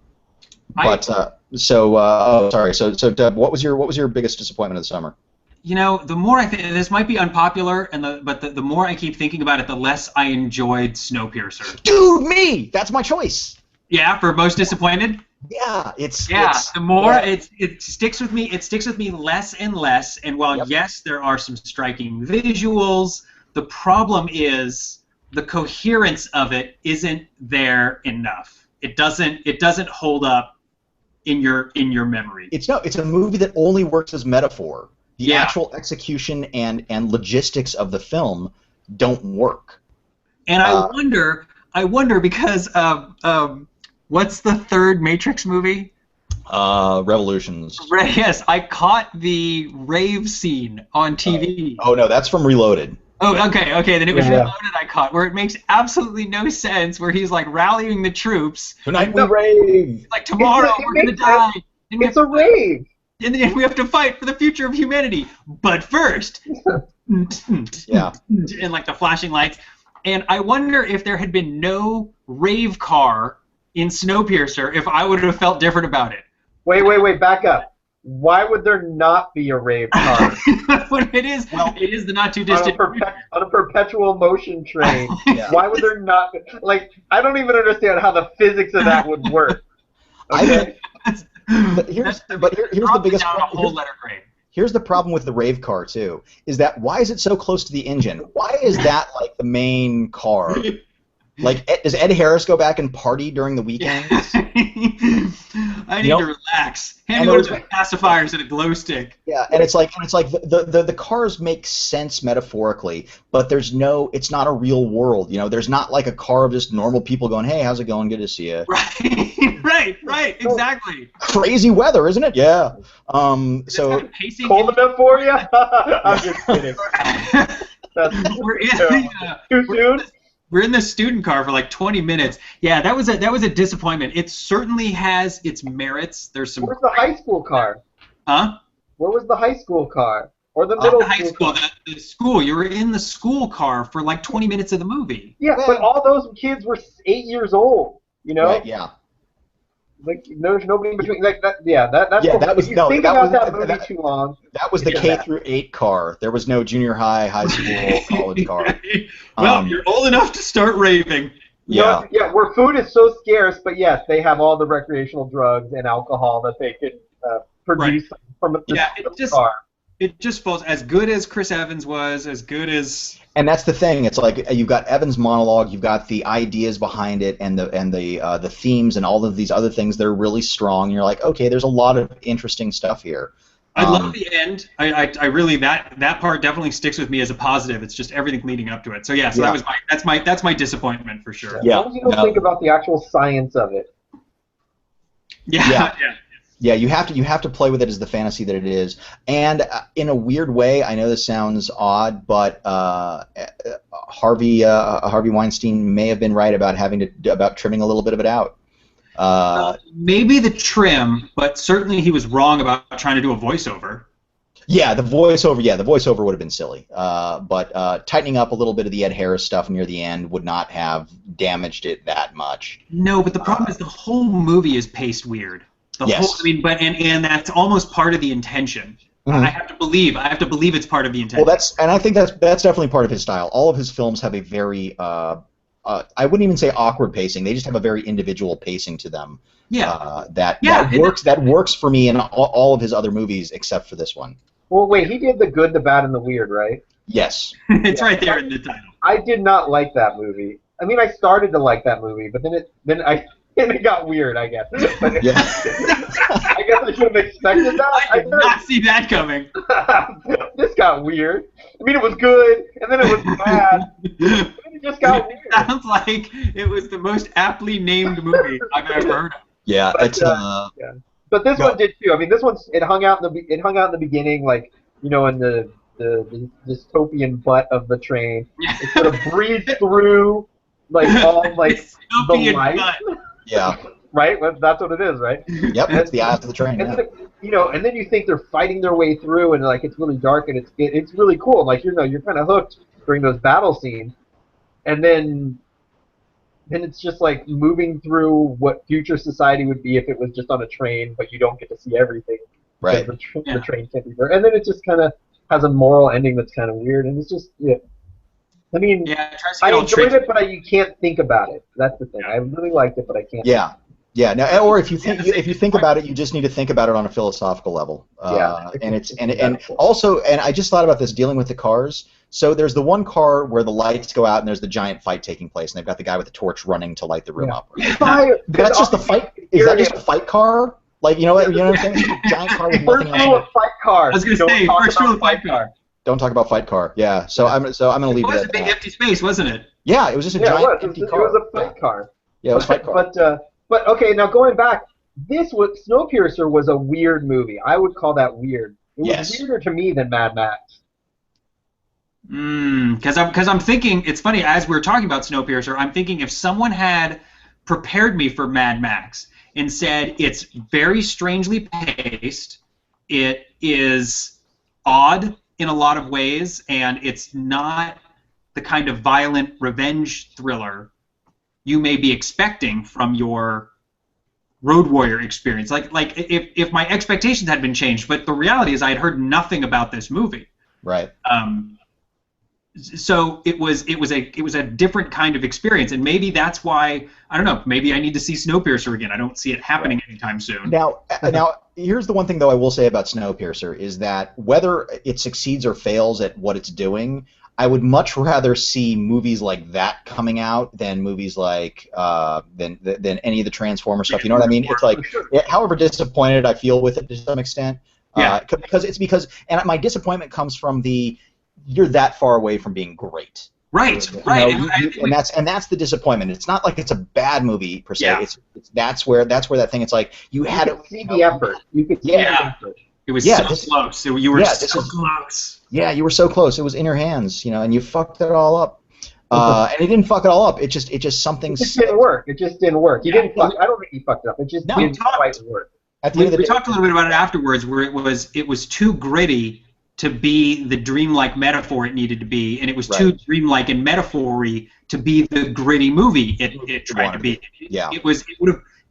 B: So Deb, what was your biggest disappointment of the summer?
C: The more I think, this might be unpopular, but the more I keep thinking about it, the less I enjoyed Snowpiercer.
B: Dude, me! That's my choice.
C: Yeah, for most disappointed.
B: Yeah,
C: the more it sticks with me. It sticks with me less and less. And while yes, there are some striking visuals, the problem is the coherence of it isn't there enough. It doesn't hold up in your memory.
B: It's a movie that only works as metaphor. The actual execution and logistics of the film don't work.
C: And I wonder because what's the third Matrix movie?
B: Revolutions.
C: Yes, I caught the rave scene on TV.
B: Oh no, that's from Reloaded.
C: Oh, okay. Then it was Reloaded I caught, where it makes absolutely no sense, where he's like rallying the troops.
B: Tonight we rave.
C: Like tomorrow we're gonna die.
A: It's a rave.
C: And then we have to fight for the future of humanity. But first, and like the flashing lights. And I wonder if there had been no rave car in Snowpiercer, if I would have felt different about it.
A: Wait, back up. why would there not be a rave car
C: But it is the not too
A: on
C: distant.
A: on a perpetual motion train?
B: Yeah.
A: Why would there not be, like, I don't even understand how the physics of that would work. Okay?
B: Here's the biggest
C: down a
B: problem.
C: whole letter grade.
B: Here's the problem with the rave car too, is that why is it so close to the engine? Why is that like the main car? Like, does Ed Harris go back and party during the weekends?
C: I need to relax. Hand
B: and
C: me one of
B: there
C: the pacifiers and a glow stick.
B: Yeah, and it's like the cars make sense metaphorically, but it's not a real world. You know, there's not like a car of just normal people going, "Hey, how's it going? Good to see you."
C: Right, exactly.
B: Crazy weather, isn't it? Yeah. So
A: cold enough for you? I'm just kidding. Too soon?
C: We're in the student car for like 20 minutes. Yeah, that was a disappointment. It certainly has its merits. There's some.
A: Where's the high school car?
C: Huh?
A: Where was the high school car? Or the middle
C: high school? The school. You were in the school car for like 20 minutes of the movie.
A: Yeah, but all those kids were 8 years old. You know?
B: Right, yeah.
A: Like, there's nobody in between. Like that. Yeah, that's.
B: Yeah, that was
A: you think
B: that
A: about
B: was
A: that movie too long.
B: That was the K-8 car. There was no junior high, high school, college car.
C: Well, you're old enough to start raving.
B: Yeah.
A: Yeah, where food is so scarce, but yes, they have all the recreational drugs and alcohol that they can produce from the car.
C: It just falls as good as Chris Evans was, as good as.
B: And that's the thing. It's like you've got Evan's monologue, you've got the ideas behind it, and the themes and all of these other things that are really strong. And you're like, okay, there's a lot of interesting stuff here.
C: I love the end. I really that part definitely sticks with me as a positive. It's just everything leading up to it. So that's my disappointment for sure.
A: Yeah. As long as you don't think about the actual science of it.
C: Yeah.
B: Yeah, you have to play with it as the fantasy that it is, and in a weird way, I know this sounds odd, but Harvey Weinstein may have been right about about trimming a little bit of it out.
C: Maybe the trim, but certainly he was wrong about trying to do a voiceover.
B: Yeah, the voiceover would have been silly, but tightening up a little bit of the Ed Harris stuff near the end would not have damaged it that much.
C: No, but the problem is the whole movie is paced weird.
B: Yes.
C: And that's almost part of the intention. Mm-hmm. I have to believe it's part of the intention.
B: Well, I think that's definitely part of his style. All of his films have a very I wouldn't even say awkward pacing. They just have a very individual pacing to them.
C: Yeah.
B: That works for me in all of his other movies except for this one.
A: Well, wait, he did The Good, the Bad, and the Weird, right?
B: Yes.
C: It's right there in the title.
A: I did not like that movie. I mean, I started to like that movie, but then it got weird, I guess.
B: Yeah.
A: I guess I should have expected that.
C: I did not see that coming.
A: This got weird. I mean, it was good, and then it was bad. It just got weird.
C: It sounds like it was the most aptly named movie I've ever heard of.
B: Yeah,
A: But this one did too. I mean, this one it hung out in the beginning, like, you know, in the dystopian butt of the train. It sort of breathed through, like, all like the light.
B: Yeah.
A: Right? That's what it is, right?
B: Yep, it's the eyes of the train.
A: And then you think they're fighting their way through, and like it's really dark, and it's really cool. Like, you're kind of hooked during those battle scenes, and then it's just like moving through what future society would be if it was just on a train, but you don't get to see everything.
B: Right.
A: The train can't be there, and then it just kind of has a moral ending that's kind of weird, and it's just I mean, I enjoyed it, but you can't think about it. That's the thing. I really liked it, but I can't.
B: Yeah. Yeah. No, or if you think about it, you just need to think about it on a philosophical level. And also, I just thought about this dealing with the cars. So there's the one car where the lights go out and there's the giant fight taking place, and they've got the guy with the torch running to light the room up. Right? That's just the fight. Is that just a fight car? Like, you know what I'm saying? It's a giant car with nothing else.
A: Fight car.
C: I was gonna say first rule of fight car.
B: Don't talk about fight car. Yeah. So I'm gonna leave it.
C: It was a big empty space, wasn't it?
B: Yeah, it was just a giant empty car.
A: It was a fight car.
B: Yeah, it was a fight car.
A: But okay, now going back, Snowpiercer was a weird movie. I would call that weird. It was weirder to me than Mad Max.
C: Because I'm thinking, it's funny, as we're talking about Snowpiercer, I'm thinking if someone had prepared me for Mad Max and said it's very strangely paced, it is odd in a lot of ways, and it's not the kind of violent revenge thriller you may be expecting from your Road Warrior experience. Like if my expectations had been changed, but the reality is I had heard nothing about this movie.
B: Right.
C: So it was a different kind of experience, and maybe that's why, I don't know, maybe I need to see Snowpiercer again. I don't see it happening anytime soon.
B: Now here's the one thing though I will say about Snowpiercer is that whether it succeeds or fails at what it's doing, I would much rather see movies like that coming out than movies like than any of the Transformer stuff. You know what I mean? It's like, however disappointed I feel with it to some extent, because my disappointment comes from you're that far away from being great.
C: Right.
B: And that's the disappointment. It's not like it's a bad movie per se.
C: Yeah.
B: It's that's where that thing. It's like you had to
A: see the effort. You could see the effort.
C: It was so close. You were so close.
B: Yeah, you were so close. It was in your hands, and you fucked it all up. And he didn't fuck it all up. It just something.
A: It just didn't work. He didn't fuck. I don't think he fucked it up. It just didn't quite work.
C: We talked a little bit about it afterwards, where it was too gritty to be the dreamlike metaphor it needed to be, and it was too dreamlike and metaphor-y to be the gritty movie it tried to be.
B: Yeah.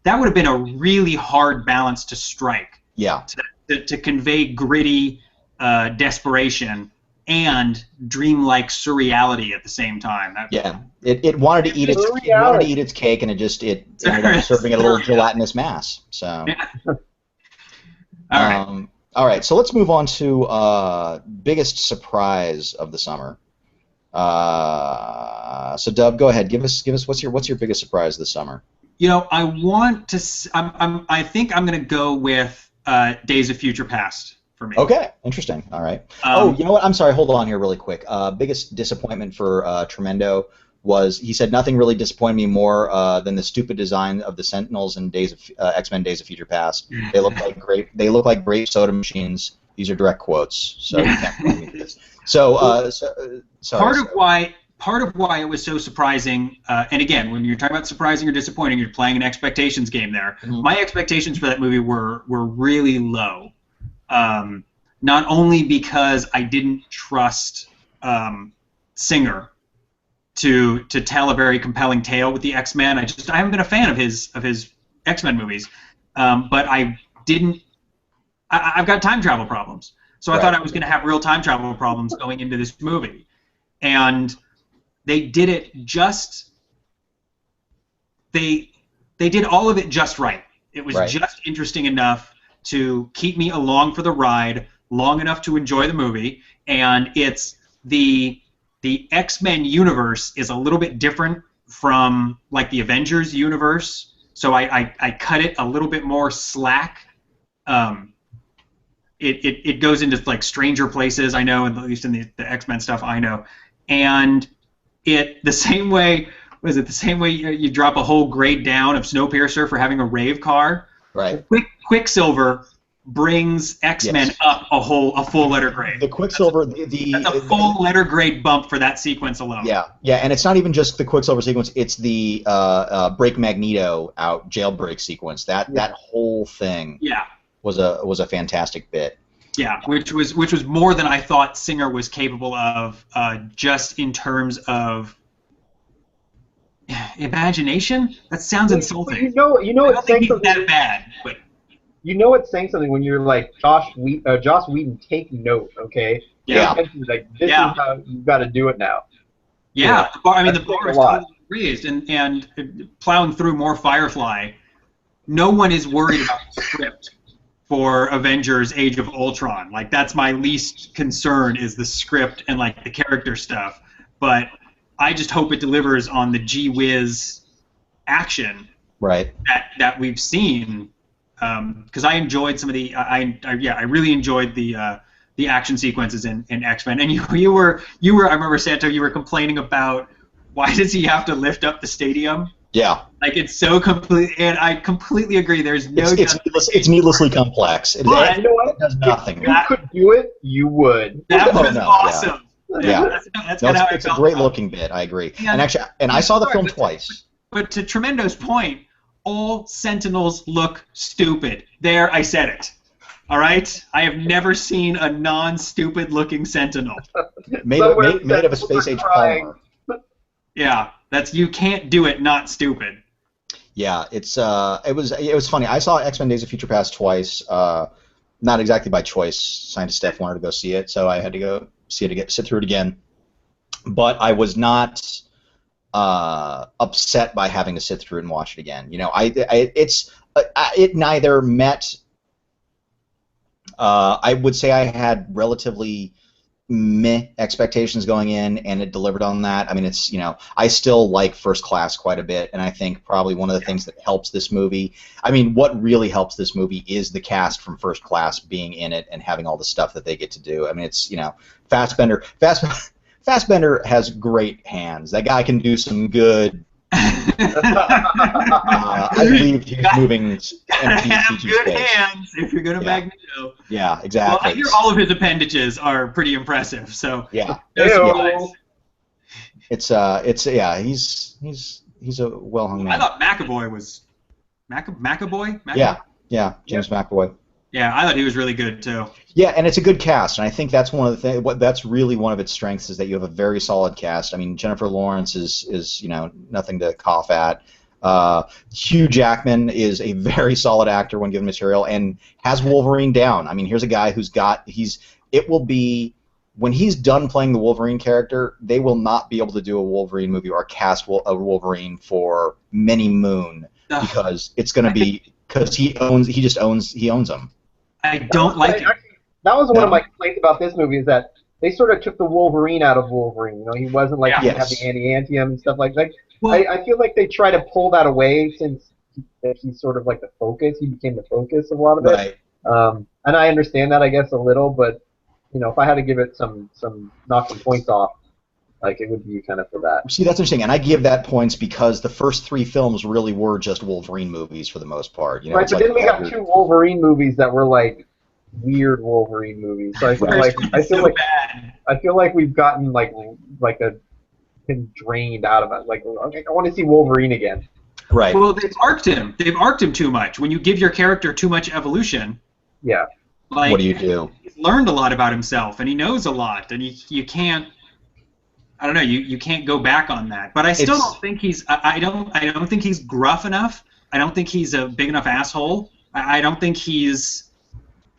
C: That would have been a really hard balance to strike.
B: Yeah.
C: To convey gritty desperation and dreamlike surreality at the same time.
B: It wanted to eat its cake, and it ended up serving it a little gelatinous mass. So. All right, so let's move on to biggest surprise of the summer. So Dub, go ahead. Give us what's your biggest surprise this summer?
C: I want to. I think I'm going to go with Days of Future Past for me.
B: Okay, interesting. All right. You know what? I'm sorry. Hold on here, really quick. Biggest disappointment for Tremendo was he said nothing really disappointed me more than the stupid design of the Sentinels in X-Men Days of Future Past. They look like great. They look like great soda machines. These are direct quotes. So you can't blame me for this.
C: Part of why it was so surprising, and again, when you're talking about surprising or disappointing, you're playing an expectations game there. Mm-hmm. My expectations for that movie were really low. Not only because I didn't trust Singer to tell a very compelling tale with the X-Men. I haven't been a fan of his X-Men movies, but I've got time travel problems. So I thought I was going to have real time travel problems going into this movie, and they did it they did all of it just right. It was just interesting enough to keep me along for the ride, long enough to enjoy the movie, and it's the X-Men universe is a little bit different from like the Avengers universe, so I cut it a little bit more slack. It goes into like stranger places, I know, at least in the X-Men stuff I know, and the same way you drop a whole grade down of Snowpiercer for having a rave car.
B: Right.
C: Quicksilver brings X-Men up a full letter grade.
B: The Quicksilver,
C: that's a full letter grade bump for that sequence alone.
B: Yeah, and it's not even just the Quicksilver sequence; it's the Break Magneto out jailbreak sequence. That whole thing. Was a fantastic bit.
C: Yeah, which was more than I thought Singer was capable of, just in terms of imagination. That sounds insulting.
A: You know,
C: I don't think he's that bad, but.
A: You know it's saying something when you're like, Joss Whedon, take note, okay?
B: Yeah.
A: Like, this is how you've got to do it now.
C: Yeah, the bar is totally raised, and plowing through more Firefly, no one is worried about the script for Avengers Age of Ultron. Like, that's my least concern, is the script and, like, the character stuff. But I just hope it delivers on the gee-whiz action that we've seen. Because I enjoyed some of the I really enjoyed the action sequences in X-Men, and you were I remember, Santo, you were complaining about why does he have to lift up the stadium?
B: Yeah,
C: like it's so complete, and I completely agree. There's no
B: it's needlessly complex. It does nothing.
A: If you could do it, you would.
C: That was awesome.
B: Yeah,
C: that's
B: it's a great looking bit. I agree. And actually, I saw the film twice.
C: But to Tremendo's point, all Sentinels look stupid. There, I said it. All right? I have never seen a non-stupid looking Sentinel.
B: made of a space-age polymer.
C: Yeah, you can't do it not stupid.
B: Yeah, it was funny. I saw X-Men: Days of Future Past twice. Not exactly by choice. Scientist Steph wanted to go see it, so I had to go see it again, sit through it again. But I was not upset by having to sit through it and watch it again. You know, it neither met. I would say I had relatively meh expectations going in, and it delivered on that. I mean, it's, you know, I still like First Class quite a bit, and I think probably one of the things that helps this movie, I mean, what really helps this movie is the cast from First Class being in it and having all the stuff that they get to do. I mean, it's, you know, Fassbender has great hands. That guy can do some good. I believe he's moving
D: have good
B: space.
D: hands if you're gonna Magneto.
B: Yeah, exactly.
D: Well, I hear all of his appendages are pretty impressive. So
B: yeah,
D: no surprise.
B: It's yeah, he's a well hung man.
D: I thought McAvoy was McAvoy.
B: Yeah, James McAvoy.
D: Yeah, I thought he was really good too.
B: Yeah, and it's a good cast, and I think that's one of the things. That's really one of its strengths is that you have a very solid cast. I mean, Jennifer Lawrence is you know, nothing to cough at. Hugh Jackman is a very solid actor when given material and has Wolverine down. I mean, here's a guy who's got it will be when he's done playing the Wolverine character, they will not be able to do a Wolverine movie or cast a Wolverine for many moon because it's going to be because he owns them.
D: I don't like it.
A: That was one of my complaints about this movie is that they sort of took the Wolverine out of Wolverine. You know, he wasn't like he didn't have the anti-antium and stuff like that. Well, I feel like they try to pull that away since he's sort of like the focus. He became the focus of a lot of it. And I understand that, I guess, a little, but you know, if I had to give it some knock some points off, like it would be kind of for that.
B: See, that's interesting, and I give that points because the first 3 films really were just Wolverine movies for the most part. You know,
A: right, but then we got 2 Wolverine movies that were like weird Wolverine movies. So I feel like we've gotten been drained out of it. Like, okay, I want to see Wolverine again.
B: Right.
D: Well, they've arced him. They've arced him too much. When you give your character too much evolution,
A: yeah.
D: Like,
B: what do you do?
D: He's learned a lot about himself, and he knows a lot, and you can't. I don't know. You can't go back on that. But I still don't think he's. I don't think he's gruff enough. I don't think he's a big enough asshole. I don't think he's.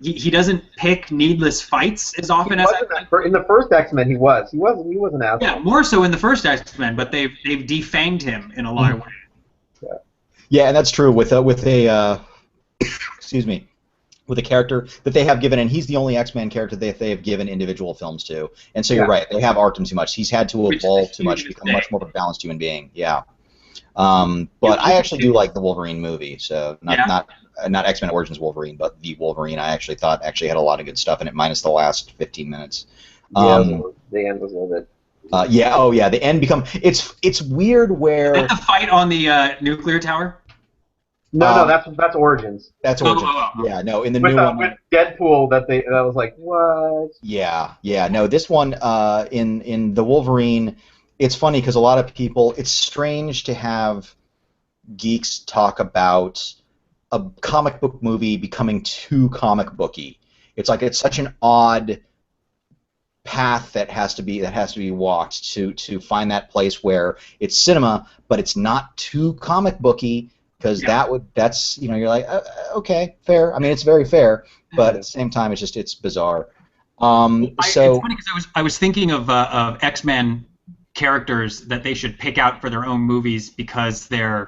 D: He doesn't pick needless fights as often as
A: in the first X-Men. He was an asshole.
D: Yeah, more so in the first X-Men, but they've defanged him in a lot of ways.
B: Yeah, and that's true with a excuse me, with a character that they have given, and he's the only X-Men character that they have given individual films to. And so you're right, they have arced him too much. He's had to evolve too much, become much more of a balanced human being. Yeah. But I actually do like the Wolverine movie, so not X-Men Origins Wolverine, but the Wolverine. I actually thought had a lot of good stuff in it, minus the last 15 minutes.
A: The end was a little bit.
B: The end it's weird where.
D: Is that the fight on the nuclear tower?
A: No, that's Origins.
B: That's Origins. Yeah, no, in the new one
A: with Deadpool, that was like what?
B: Yeah, no, this one in the Wolverine, it's funny because a lot of people. It's strange to have geeks talk about a comic book movie becoming too comic booky. It's like it's such an odd path that has to be walked to find that place where it's cinema, but it's not too comic booky. Because that's you're like okay, fair. I mean, it's very fair, but at the same time, it's bizarre.
D: It's funny because I was thinking of X-Men characters that they should pick out for their own movies because they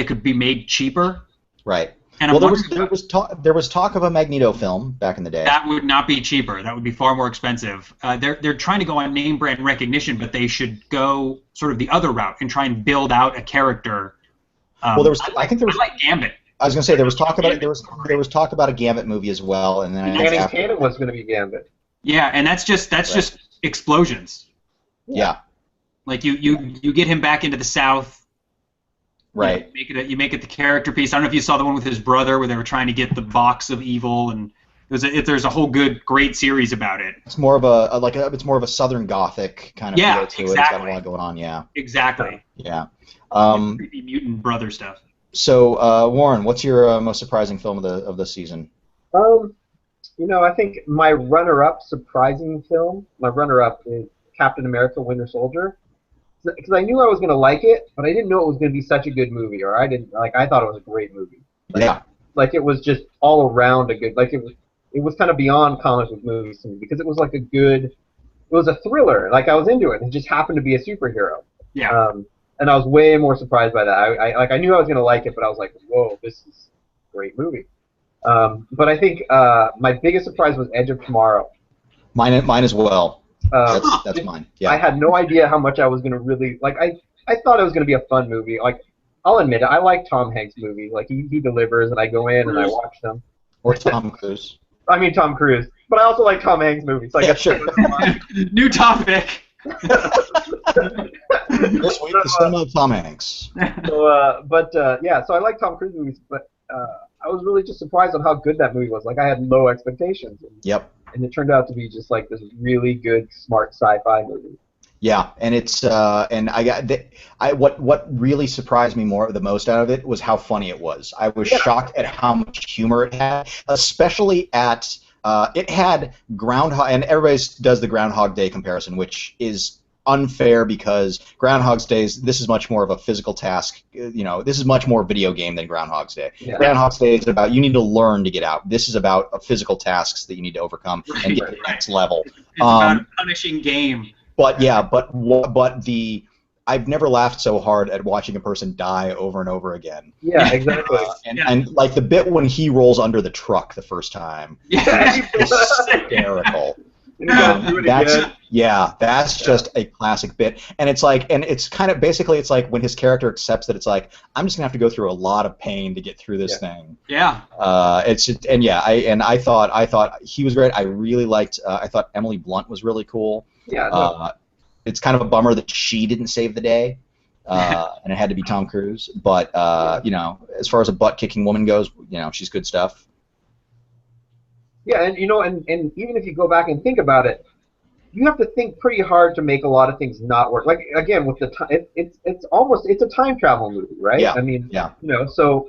D: could be made cheaper.
B: Right.
D: And
B: well, there was talk of a Magneto film back in the day.
D: That would not be cheaper. That would be far more expensive. They're trying to go on name brand recognition, but they should go sort of the other route and try and build out a character.
B: Well, I think there was.
D: I like Gambit.
B: I was going to say there was talk about it. There was talk about a Gambit movie as well, and then
A: Channing Tatum was going to be Gambit.
D: Yeah, and that's just explosions.
B: Yeah.
D: Like you get him back into the South.
B: Right.
D: You make it the character piece. I don't know if you saw the one with his brother where they were trying to get the box of evil, and there's a whole great series about it.
B: It's more of it's more of a Southern Gothic kind of feel to it. It's got a lot going on. Yeah.
D: Exactly.
B: Yeah.
D: Creepy mutant brother stuff.
B: So, Warren, what's your most surprising film of the season?
A: I think my runner-up surprising film. My runner-up is Captain America: Winter Soldier. because I knew I was gonna like it, but I didn't know it was gonna be such a good movie, or I thought it was a great movie.
B: Yeah.
A: Like it was just all around a good. Like it was kind of beyond comic book movies to me because it was like it was a thriller. Like I was into it. It just happened to be a superhero.
D: Yeah.
A: And I was way more surprised by that. I knew I was gonna like it, but I was like, whoa, this is a great movie. But I think my biggest surprise was Edge of Tomorrow.
B: Mine as well. That's mine. Yeah.
A: I had no idea how much I was gonna really like. I thought it was gonna be a fun movie. Like I'll admit it, I like Tom Hanks movies. Like he delivers, and I go in and I watch them.
B: Or Tom Cruise.
A: I mean Tom Cruise, but I also like Tom Hanks movies. So I guess
B: sure.
D: New topic.
B: This week, the cinema of Tom Hanks.
A: So, yeah, so I like Tom Cruise movies, but I was really just surprised on how good that movie was. Like I had low expectations.
B: Yep.
A: And it turned out to be just like this really good, smart sci-fi movie.
B: Yeah, and it's and what really surprised me the most out of it was how funny it was. I was shocked at how much humor it had, especially at it had Groundhog, and everybody does the Groundhog Day comparison, which is unfair because Groundhog's Day this is much more of a physical task. This is much more video game than Groundhog's Day. Yeah. Groundhog's Day is about you need to learn to get out. This is about physical tasks that you need to overcome and get to the next level.
D: It's about a punishing game.
B: But I've never laughed so hard at watching a person die over and over again.
A: Yeah, exactly.
B: And like the bit when he rolls under the truck the first time, is hysterical. That's just a classic bit, and it's kind of basically it's like when his character accepts that it's like I'm just gonna have to go through a lot of pain to get through this thing.
D: Yeah.
B: It's just, I thought he was great. I really liked. I thought Emily Blunt was really cool.
A: Yeah. No.
B: It's kind of a bummer that she didn't save the day, and it had to be Tom Cruise. But as far as a butt-kicking woman goes, she's good stuff.
A: Yeah, and and even if you go back and think about it, you have to think pretty hard to make a lot of things not work. Like again, with the time, it's a time travel movie, right?
B: Yeah.
A: I mean,
B: yeah.
A: So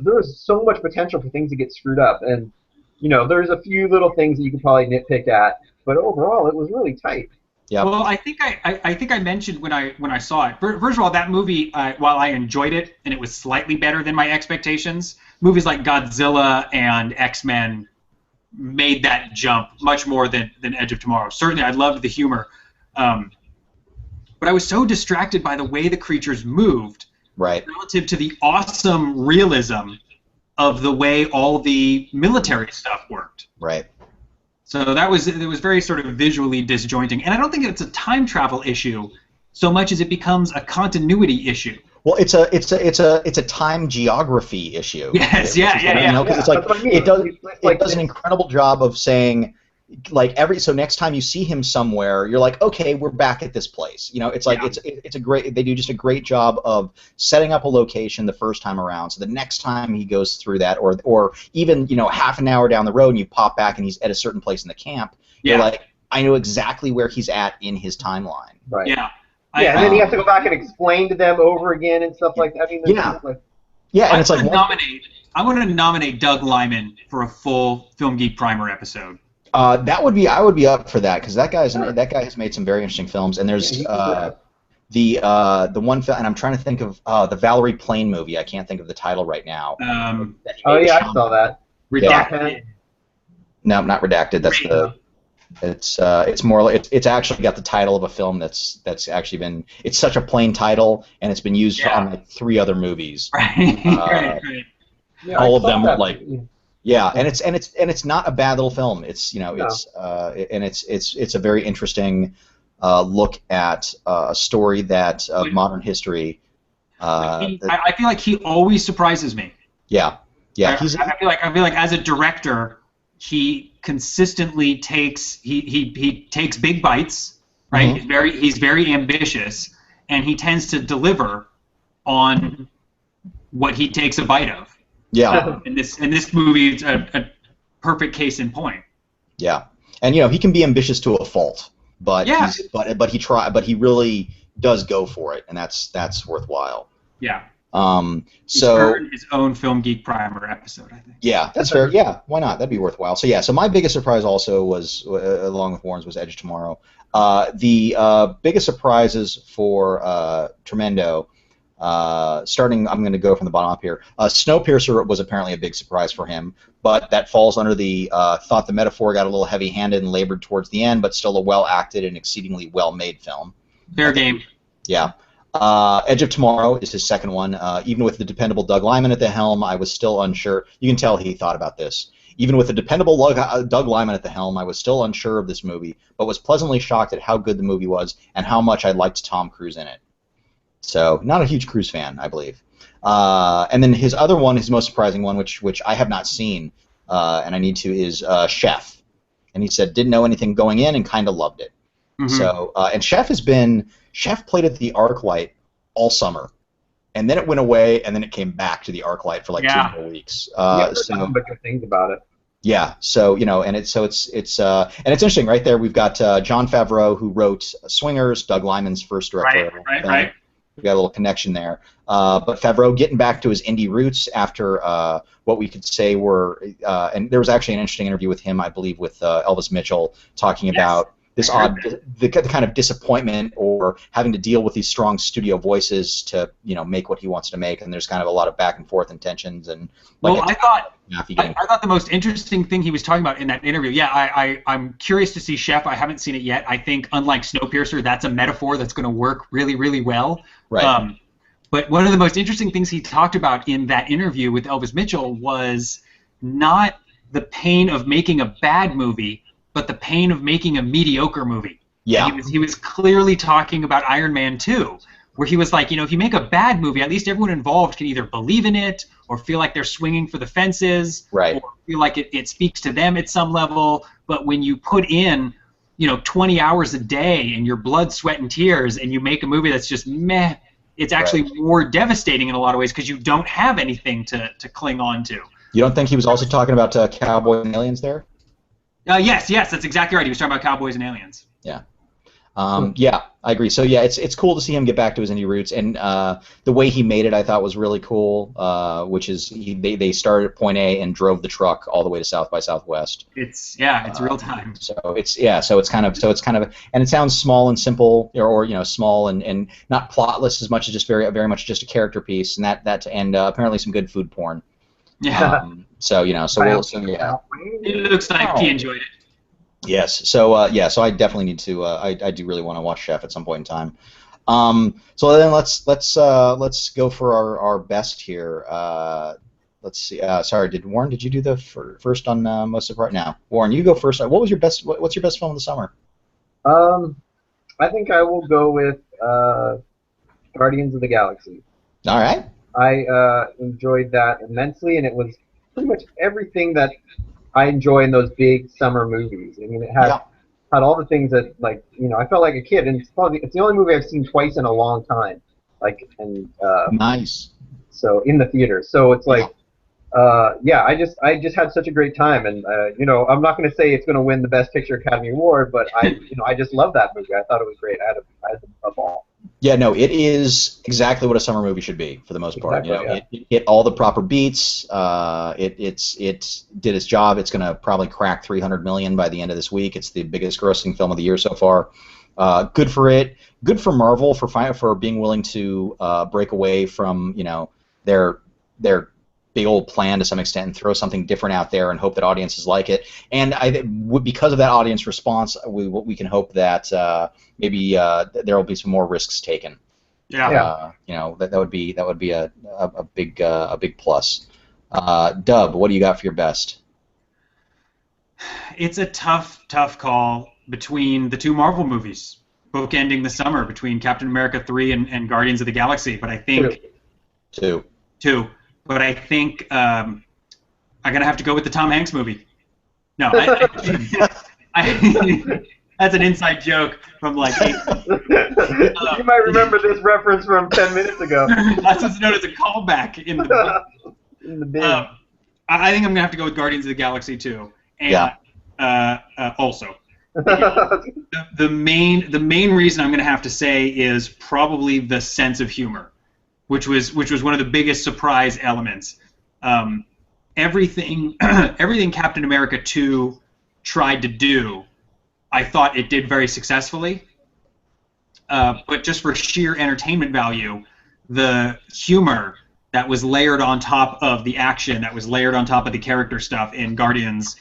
A: there was so much potential for things to get screwed up, and there's a few little things that you could probably nitpick at, but overall, it was really tight.
B: Yeah.
D: Well, I think I mentioned when I saw it. First of all, that movie, while I enjoyed it and it was slightly better than my expectations, movies like Godzilla and X-Men made that jump much more than Edge of Tomorrow. Certainly, I loved the humor, but I was so distracted by the way the creatures moved,
B: right,
D: relative to the awesome realism of the way all the military stuff worked.
B: Right.
D: So it was very sort of visually disjointing, and I don't think it's a time travel issue so much as it becomes a continuity issue.
B: Well, it's a time geography issue.
D: Yes, yeah.
B: Because it's like it does an incredible job of saying, like so next time you see him somewhere, you're like, okay, we're back at this place. It's like they do just a great job of setting up a location the first time around, so the next time he goes through that, or even half an hour down the road and you pop back and he's at a certain place in the camp, you're like, I know exactly where he's at in his timeline.
A: Right.
D: Yeah.
A: And then you have to go back and explain to them over again and stuff like that. I mean,
B: and it's like
D: I want to nominate Doug Liman for a full Film Geek Primer episode.
B: I would be up for that because that guy has made some very interesting films, and there's the one film, and I'm trying to think of the Valerie Plame movie. I can't think of the title right now.
A: I saw that.
D: Redacted.
B: Yeah. No, not Redacted. That's it's more it's actually got the title of a film that's actually been it's such a plain title and it's been used on like 3 other movies.
D: Right. Right.
A: Yeah,
B: all of them like. Yeah, and it's not a bad little film. It's it's a very interesting look at a story that of modern history.
D: I feel like he always surprises me.
B: Yeah.
D: I feel like as a director, he consistently takes he takes big bites, right?
B: Mm-hmm.
D: He's very ambitious, and he tends to deliver on what he takes a bite of.
B: Yeah.
D: In this movie, it's a perfect case in point.
B: Yeah, and he can be ambitious to a fault, but he really does go for it, and that's worthwhile.
D: Yeah. He's earned his own Film Geek Primer episode, I think.
B: Yeah, that's fair. Yeah, why not? That'd be worthwhile. So yeah, so my biggest surprise also was, along with Warren's, was Edge of Tomorrow. The biggest surprises for Tremendo, starting, I'm going to go from the bottom up here. Snowpiercer was apparently a big surprise for him, but that falls under the thought the metaphor got a little heavy-handed and labored towards the end, but still a well-acted and exceedingly well-made film.
D: Fair game.
B: Yeah. Edge of Tomorrow is his second one. Even with the dependable Doug Liman at the helm, I was still unsure. You can tell he thought about this. Even with the dependable Doug Liman at the helm, I was still unsure of this movie, but was pleasantly shocked at how good the movie was and how much I liked Tom Cruise in it. So, not a huge Cruise fan, I believe. And then his other one, his most surprising one, which I have not seen, and I need to, is Chef. And he said didn't know anything going in and kind of loved it. Mm-hmm. So, and Chef played at the ArcLight all summer, and then it went away, and then it came back to the ArcLight for like 2 more weeks.
A: So good things about it.
B: Yeah, so and it's interesting right there. We've got Jon Favreau, who wrote Swingers, Doug Liman's first directorial.
D: Right.
B: We've got a little connection there. But Favreau getting back to his indie roots after what we could say were, and there was actually an interesting interview with him, I believe, with Elvis Mitchell, talking about this the kind of disappointment or having to deal with these strong studio voices to make what he wants to make, and there's kind of a lot of back and forth and tensions and.
D: I thought the most interesting thing he was talking about in that interview. Yeah, I'm curious to see Chef. I haven't seen it yet. I think unlike Snowpiercer, that's a metaphor that's going to work really, really well.
B: Right.
D: But one of the most interesting things he talked about in that interview with Elvis Mitchell was not the pain of making a bad movie, but the pain of making a mediocre movie.
B: Yeah.
D: He was clearly talking about Iron Man 2, where he was like, if you make a bad movie, at least everyone involved can either believe in it or feel like they're swinging for the fences,
B: right,
D: or feel like it speaks to them at some level. But when you put in, 20 hours a day and your blood, sweat, and tears, and you make a movie that's just meh, it's actually more devastating in a lot of ways because you don't have anything to cling on to.
B: You don't think he was also talking about Cowboys and Aliens there?
D: Yes, that's exactly right. He was talking about Cowboys and Aliens.
B: Yeah. Yeah, I agree. So yeah, it's cool to see him get back to his indie roots, and the way he made it, I thought was really cool. Which is they started at point A and drove the truck all the way to South by Southwest.
D: It's real time.
B: So it's kind of, and it sounds small and simple, or small and not plotless as much as just very much just a character piece, and and apparently some good food porn.
D: Yeah.
B: So
D: It looks like he enjoyed it.
B: Yes. So so I definitely need to. I do really want to watch Chef at some point in time. So then let's go for our best here. Let's see. Sorry, Warren? Did you do the first on most of right now? Warren, you go first. What was your best? What's your best film of the summer?
A: I think I will go with Guardians of the Galaxy.
B: All right.
A: I enjoyed that immensely, and it was pretty much everything that I enjoy in those big summer movies. I mean, it had all the things that, like, I felt like a kid, and it's the only movie I've seen twice in a long time.
B: Nice.
A: So in the theater. So it's like, I just had such a great time, and I'm not going to say it's going to win the Best Picture Academy Award, but I just love that movie. I thought it was great. I had a ball.
B: Yeah, no, it is exactly what a summer movie should be for the most part. It hit all the proper beats. It did its job. It's going to probably crack 300 million by the end of this week. It's the biggest grossing film of the year so far. Good for it. Good for Marvel for being willing to break away from their big old plan to some extent and throw something different out there and hope that audiences like it. And because of that audience response, we can hope that maybe there will be some more risks taken.
D: Yeah.
B: That would be a big plus. Dub, what do you got for your best?
D: It's a tough call between the two Marvel movies, bookending the summer between Captain America 3 and Guardians of the Galaxy. But I think
B: Two.
D: But I think I'm gonna have to go with the Tom Hanks movie. No, that's an inside joke from like.
A: You might remember this reference from 10 minutes ago.
D: That's what's known as a callback in the.
A: In the bin.
D: I think I'm gonna have to go with Guardians of the Galaxy too, and also. The main reason I'm gonna have to say is probably the sense of humor, which was one of the biggest surprise elements. Everything everything Captain America 2 tried to do, I thought it did very successfully. But just for sheer entertainment value, the humor that was layered on top of the action, that was layered on top of the character stuff in Guardians,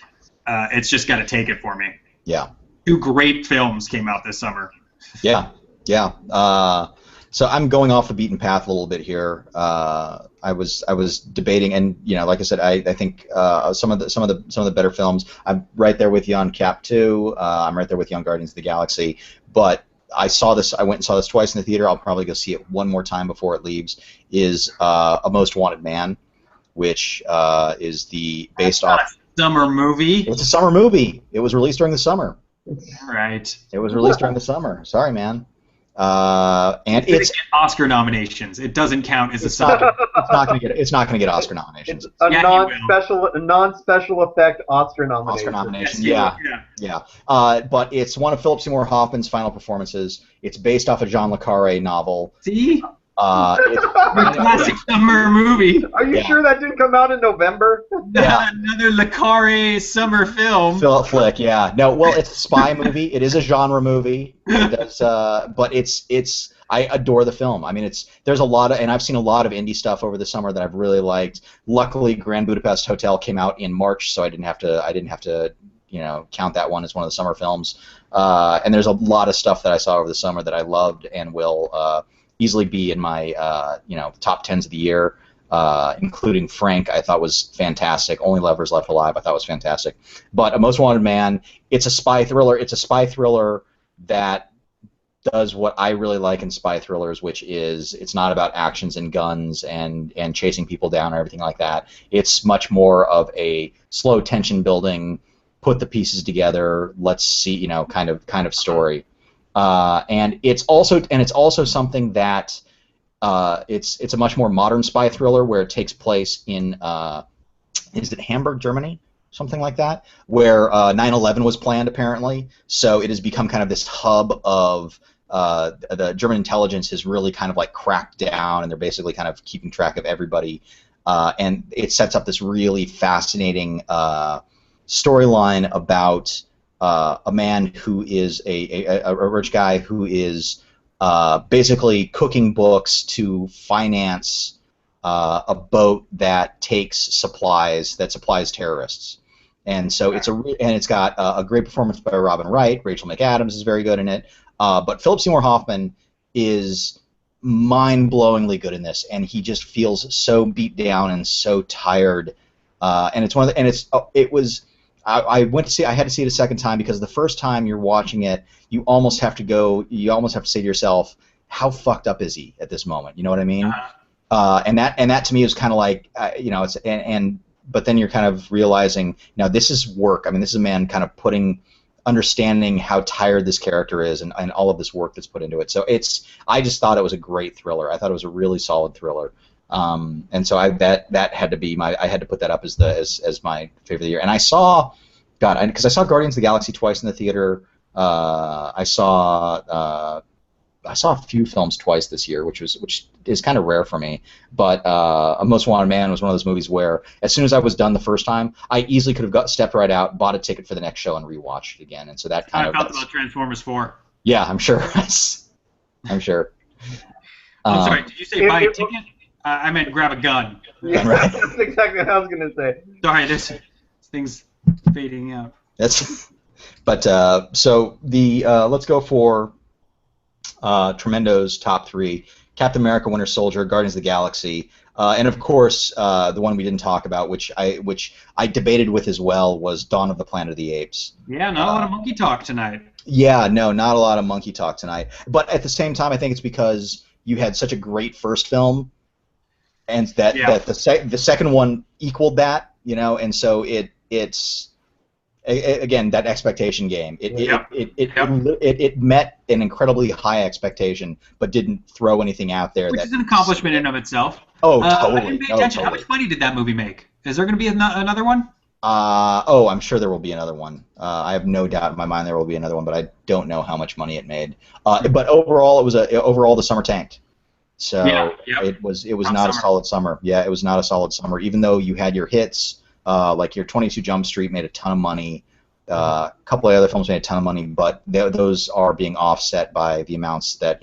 D: it's just got to take it for me.
B: Yeah.
D: 2 great films came out this summer.
B: Yeah, yeah. So I'm going off the beaten path a little bit here. I was debating, and like I said, I think some of the better films. I'm right there with you on Cap 2. I'm right there with you on Guardians of the Galaxy. But I saw this. I went and saw this twice in the theater. I'll probably go see it one more time before it leaves. Is A Most Wanted Man, which is based off
D: summer movie.
B: It's a summer movie. It was released during the summer.
D: Right.
B: It was released during the summer. Sorry, man. And it's
D: get Oscar nominations. It doesn't count as a summer.
B: It's not gonna get Oscar nominations.
A: It's a non-special effect Oscar nomination.
B: Oscar nomination.
D: Yes,
B: Yeah. But it's one of Philip Seymour Hoffman's final performances. It's based off a John le Carré novel.
D: See? A classic summer movie.
A: Are you sure that didn't come out in November?
B: Yeah.
D: Another le Carré summer film.
B: Philip flick, yeah. No, well, it's a spy movie. It is a genre movie. But it's. I adore the film. I mean, there's a lot of, and I've seen a lot of indie stuff over the summer that I've really liked. Luckily, Grand Budapest Hotel came out in March, so I didn't have to count that one as one of the summer films. And there's a lot of stuff that I saw over the summer that I loved and will easily be in my top 10s of the year, including Frank. I thought was fantastic. Only Lovers Left Alive I thought was fantastic. But A Most Wanted Man, it's a spy thriller. It's a spy thriller that does what I really like in spy thrillers, which is it's not about actions and guns and chasing people down or everything like that. It's much more of a slow tension building, put the pieces together, let's see, kind of story. And it's also something that it's a much more modern spy thriller where it takes place in is it Hamburg, Germany? Something like that, where 9/11 was planned apparently. So it has become kind of this hub of the German intelligence has really kind of like cracked down, and they're basically kind of keeping track of everybody. And it sets up this really fascinating storyline about a man who is a rich guy who is basically cooking books to finance a boat that supplies terrorists. And so it's got a great performance by Robin Wright. Rachel McAdams is very good in it. But Philip Seymour Hoffman is mind-blowingly good in this, and he just feels so beat down and so tired. And it's one of the, I went to see. I had to see it a second time because the first time you're watching it, you almost have to say to yourself, how fucked up is he at this moment? You know what I mean? And that to me is kind of like, but then you're kind of realizing, now this is work. I mean, this is a man kind of understanding how tired this character is and all of this work that's put into it. So I just thought it was a great thriller. I thought it was a really solid thriller. And so that had to be I had to put that up as my favorite of the year. And I saw, because I saw Guardians of the Galaxy twice in the theater. I saw a few films twice this year, which is kind of rare for me. But A Most Wanted Man was one of those movies where as soon as I was done the first time, I easily could have stepped right out, bought a ticket for the next show, and rewatched it again. And so that kind of.
D: I felt about Transformers 4.
B: Yeah, I'm sure. I'm sure.
D: I'm sorry. Did you say buy a ticket? I meant grab a gun.
A: Yeah, right. That's exactly what I was going to say.
D: Sorry, this thing's fading out.
B: But so let's go for Tremendo's top 3: Captain America, Winter Soldier, Guardians of the Galaxy, and of course the one we didn't talk about, which I debated with as well, was Dawn of the Planet of the Apes.
D: Yeah, not a lot of monkey talk tonight.
B: Yeah, no, not a lot of monkey talk tonight. But at the same time, I think it's because you had such a great first film, and that the second one equaled that, and so it's. Again, that expectation game. It met an incredibly high expectation, but didn't throw anything out there.
D: Which is an accomplishment in of itself.
B: Oh, totally.
D: I didn't pay attention.
B: Totally.
D: How much money did that movie make? Is there going to be another one?
B: I'm sure there will be another one. I have no doubt in my mind there will be another one, but I don't know how much money it made. But overall, overall the summer tanked. So it was
D: Hot
B: not a
D: summer.
B: solid summer. Yeah, it was not a solid summer. Even though you had your hits, like your 22 Jump Street made a ton of money. A couple of other films made a ton of money, but those are being offset by the amounts that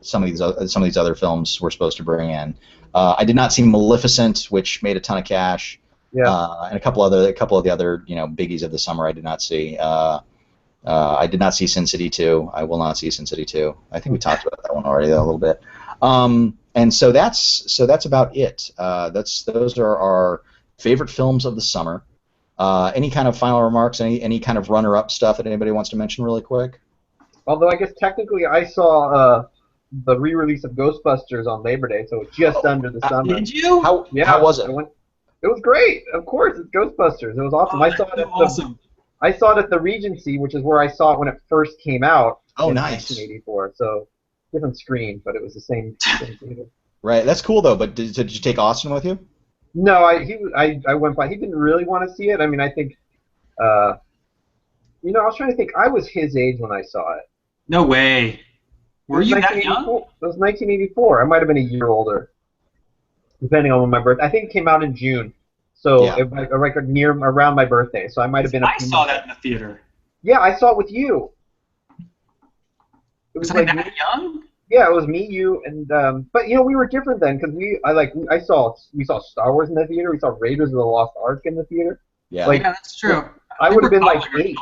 B: some of these other films were supposed to bring in. I did not see Maleficent, which made a ton of cash.
A: Yeah.
B: And a couple of the other biggies of the summer I did not see. I did not see Sin City 2. I will not see Sin City 2. I think we talked about that one already a little bit. And so that's about it. Those are our favorite films of the summer. Any kind of final remarks? Any kind of runner-up stuff that anybody wants to mention really quick?
A: Although I guess technically I saw the re-release of Ghostbusters on Labor Day, so it's just under the summer.
D: Did you?
B: How was it?
A: It was great. Of course, it's Ghostbusters. It was awesome. I saw it at I saw it at the Regency, which is where I saw it when it first came out.
B: Oh,
A: in
B: nice.
A: 1984. So different screen, but it was the same theater.
B: Right, that's cool though. But did you take Austin with you?
A: No, I went by. He didn't really want to see it. I mean, I think, I was trying to think. I was his age when I saw it.
D: No way. Were you that young?
A: It was 1984. I might have been a year older, depending on when my birthday. I think it came out in June, so around my birthday. So I might have been.
D: I saw that in the theater.
A: Yeah, I saw it with you. It
D: was I that young?
A: Yeah, it was me, you, and but we were different then because we saw Star Wars in the theater. We saw Raiders of the Lost Ark in the theater.
B: Yeah,
A: yeah,
D: that's true.
A: I would have been like 8.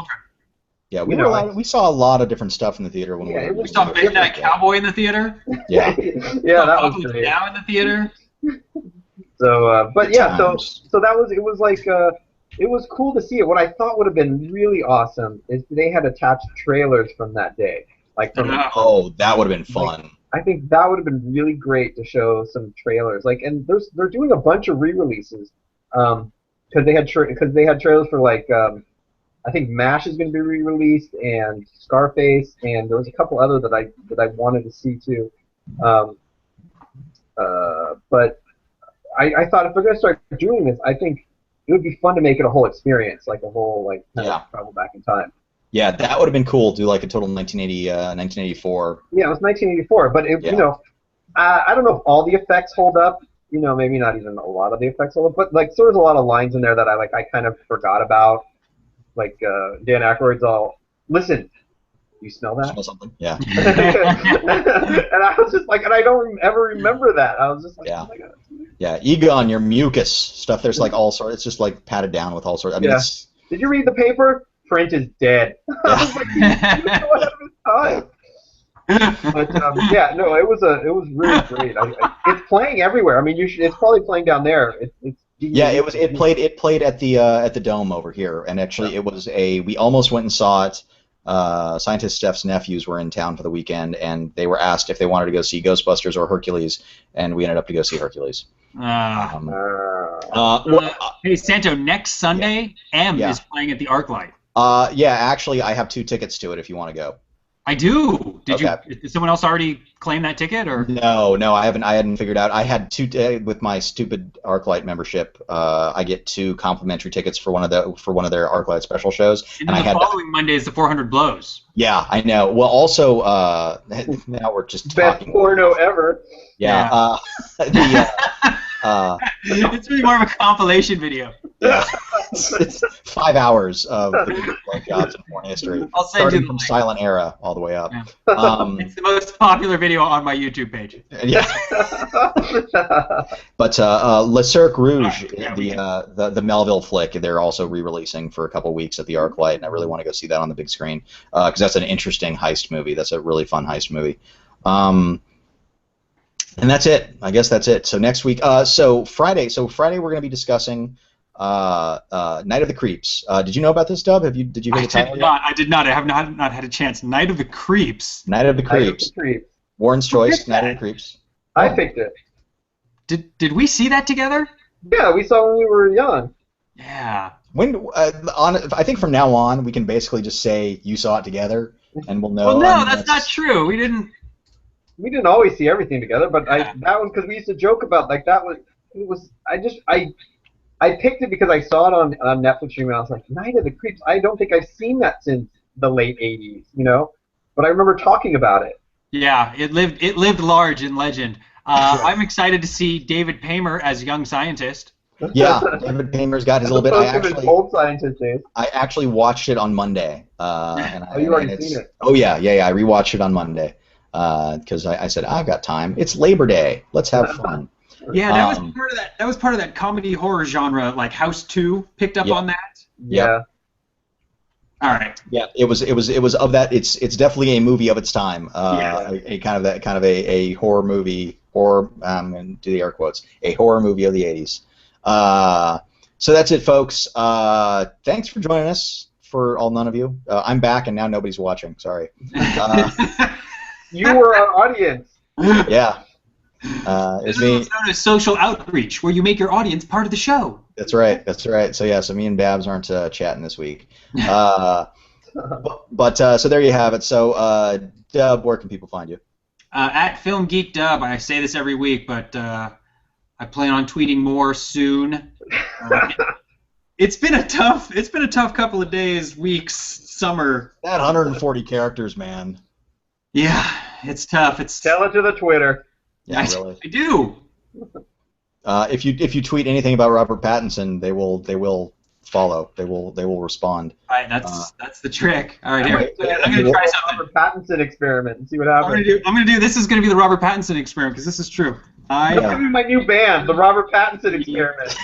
B: Yeah, we saw a lot of different stuff in the theater when
D: we saw Midnight Cowboy in the theater.
A: Yeah, yeah, that was great.
D: Now in the theater.
A: So, but yeah, so it was cool to see it. What I thought would have been really awesome is they had attached trailers from that day. Like
B: that would have been fun.
A: I think that would have been really great to show some trailers. And they're doing a bunch of re-releases because they had trailers for I think MASH is going to be re-released and Scarface, and there was a couple other that I wanted to see too. But I thought if we're going to start doing this, I think it would be fun to make it a whole experience, like a whole kind of travel back in time.
B: Yeah, that would have been cool. Do like a total 1984.
A: Yeah, it was 1984, but I don't know if all the effects hold up. Maybe not even a lot of the effects hold up, but so there's a lot of lines in there that I kind of forgot about. Like Dan Aykroyd's all, listen, you smell that?
B: Smell something? Yeah.
A: And I was just like, and I don't ever remember that. I was just like, oh my God.
B: Yeah, Egon, your mucus stuff. There's like all sorts. It's just like patted down with all sorts. I mean,
A: Did you read the paper? Print is dead. I was like, you know ahead of his time. But it was really great. It's playing everywhere. I mean, it's probably playing down there.
B: It played at the Dome over here, and actually we almost went and saw it. Scientist Steph's nephews were in town for the weekend, and they were asked if they wanted to go see Ghostbusters or Hercules, and we ended up to go see Hercules.
D: Hey Santo, next Sunday, M is playing at the ArcLight.
B: Actually, I have 2 tickets to it if you want to go.
D: I do. Did someone else already claim that ticket, or?
B: No, I haven't. I hadn't figured out. I had 2 with my stupid ArcLight membership. I get 2 complimentary tickets for one of their ArcLight special shows.
D: And then the following Monday is the 400 Blows.
B: Yeah, I know. Well, also now we're just talking.
A: Best porno ever.
B: Yeah.
D: It's really more of a compilation video.
B: Yeah. It's 5 hours of the jobs in porn history.
D: I'll send
B: starting
D: you
B: from Silent Era all the way up.
D: Yeah. It's the most popular video on my YouTube page.
B: Yeah. But Le Cercle Rouge, the Melville flick, they're also re-releasing for a couple weeks at the ArcLight, and I really want to go see that on the big screen because that's an interesting heist movie. That's a really fun heist movie. And that's it. I guess that's it. So next week, so Friday we're going to be discussing Night of the Creeps. Did you know about this, Dub? Did you hear the title?
D: I did not. I have not had a chance. Night of the Creeps.
B: Night of the Creeps. Warren's choice. Night of the Creeps.
A: I picked it.
D: Did we see that together?
A: Yeah, we saw when we were young.
D: Yeah.
B: I think from now on we can basically just say you saw it together, and we'll know.
D: Well, no, that's not true. We didn't.
A: We didn't always see everything together, but that one because we used to joke about I picked it because I saw it on Netflix streaming. I was like, Night of the Creeps. I don't think I've seen that since the late '80s, but I remember talking about it.
D: Yeah, it lived large in legend. I'm excited to see David Paymer as young scientist.
B: Yeah, David Paymer's got his little bit.
A: Old scientist days.
B: I actually watched it on Monday.
A: You already seen it?
B: Oh yeah. I rewatched it on Monday because I said I've got time. It's Labor Day. Let's have fun.
D: Yeah, that was part of that. That was part of that comedy horror genre, like House 2 picked up on that.
A: Yeah.
D: All right.
B: Yeah, it was of that. It's definitely a movie of its time. A kind of a horror movie, and do the air quotes, a horror movie of the '80s. So that's it, folks. Thanks for joining us. For none of you, I'm back and now nobody's watching. Sorry.
A: You were our audience.
B: Yeah.
D: This is what's known as social outreach, where you make your audience part of the show.
B: That's right. So me and Babs aren't chatting this week. So there you have it. So Dub, where can people find you?
D: At Film Geek Dub. I say this every week, but I plan on tweeting more soon. It's been a tough couple of days, weeks, summer.
B: That 140 characters, man.
D: Yeah, it's tough.
A: Tell it to the Twitter.
B: Yeah, really.
D: I do.
B: If you tweet anything about Robert Pattinson, they will follow. They will respond.
D: All right, that's the trick. All right, here. I'm gonna try something.
A: Robert Pattinson experiment and see what happens.
D: I'm gonna do. This is gonna be the Robert Pattinson experiment because this is true.
A: That's gonna be my new band, the Robert Pattinson experiment.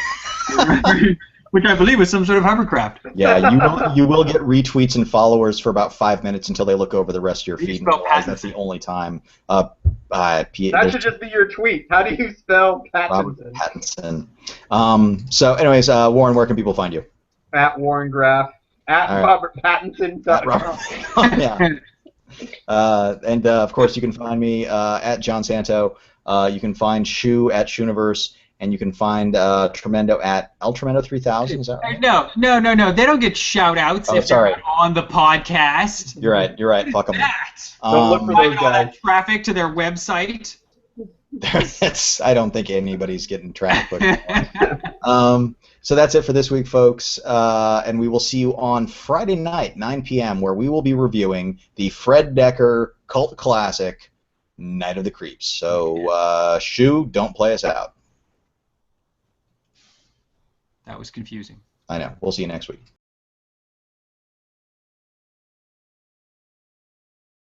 D: Which I believe is some sort of hovercraft.
B: Yeah, you will get retweets and followers for about 5 minutes until they look over the rest of your feed and realize that's the only time.
A: That should just be your tweet. How do you spell Pattinson?
B: Robert Pattinson. So, anyways, Warren, where can people find you?
A: At Warren Graff. At RobertPattinson.com.
B: Yeah. And of course, you can find me at John Santo. You can find Shu at Shuniverse. And you can find Tremendo at El Tremendo 3000. Is that right?
D: No. They don't get shout-outs if they're not on the podcast.
B: You're right. Fuck them.
A: Don't look for those guys.
D: Traffic to their website.
B: I don't think anybody's getting traffic. So that's it for this week, folks. And we will see you on Friday night, 9 p.m., where we will be reviewing the Fred Decker cult classic, Night of the Creeps. So, Shu, don't play us out.
D: That was confusing.
B: I know. We'll see you next week.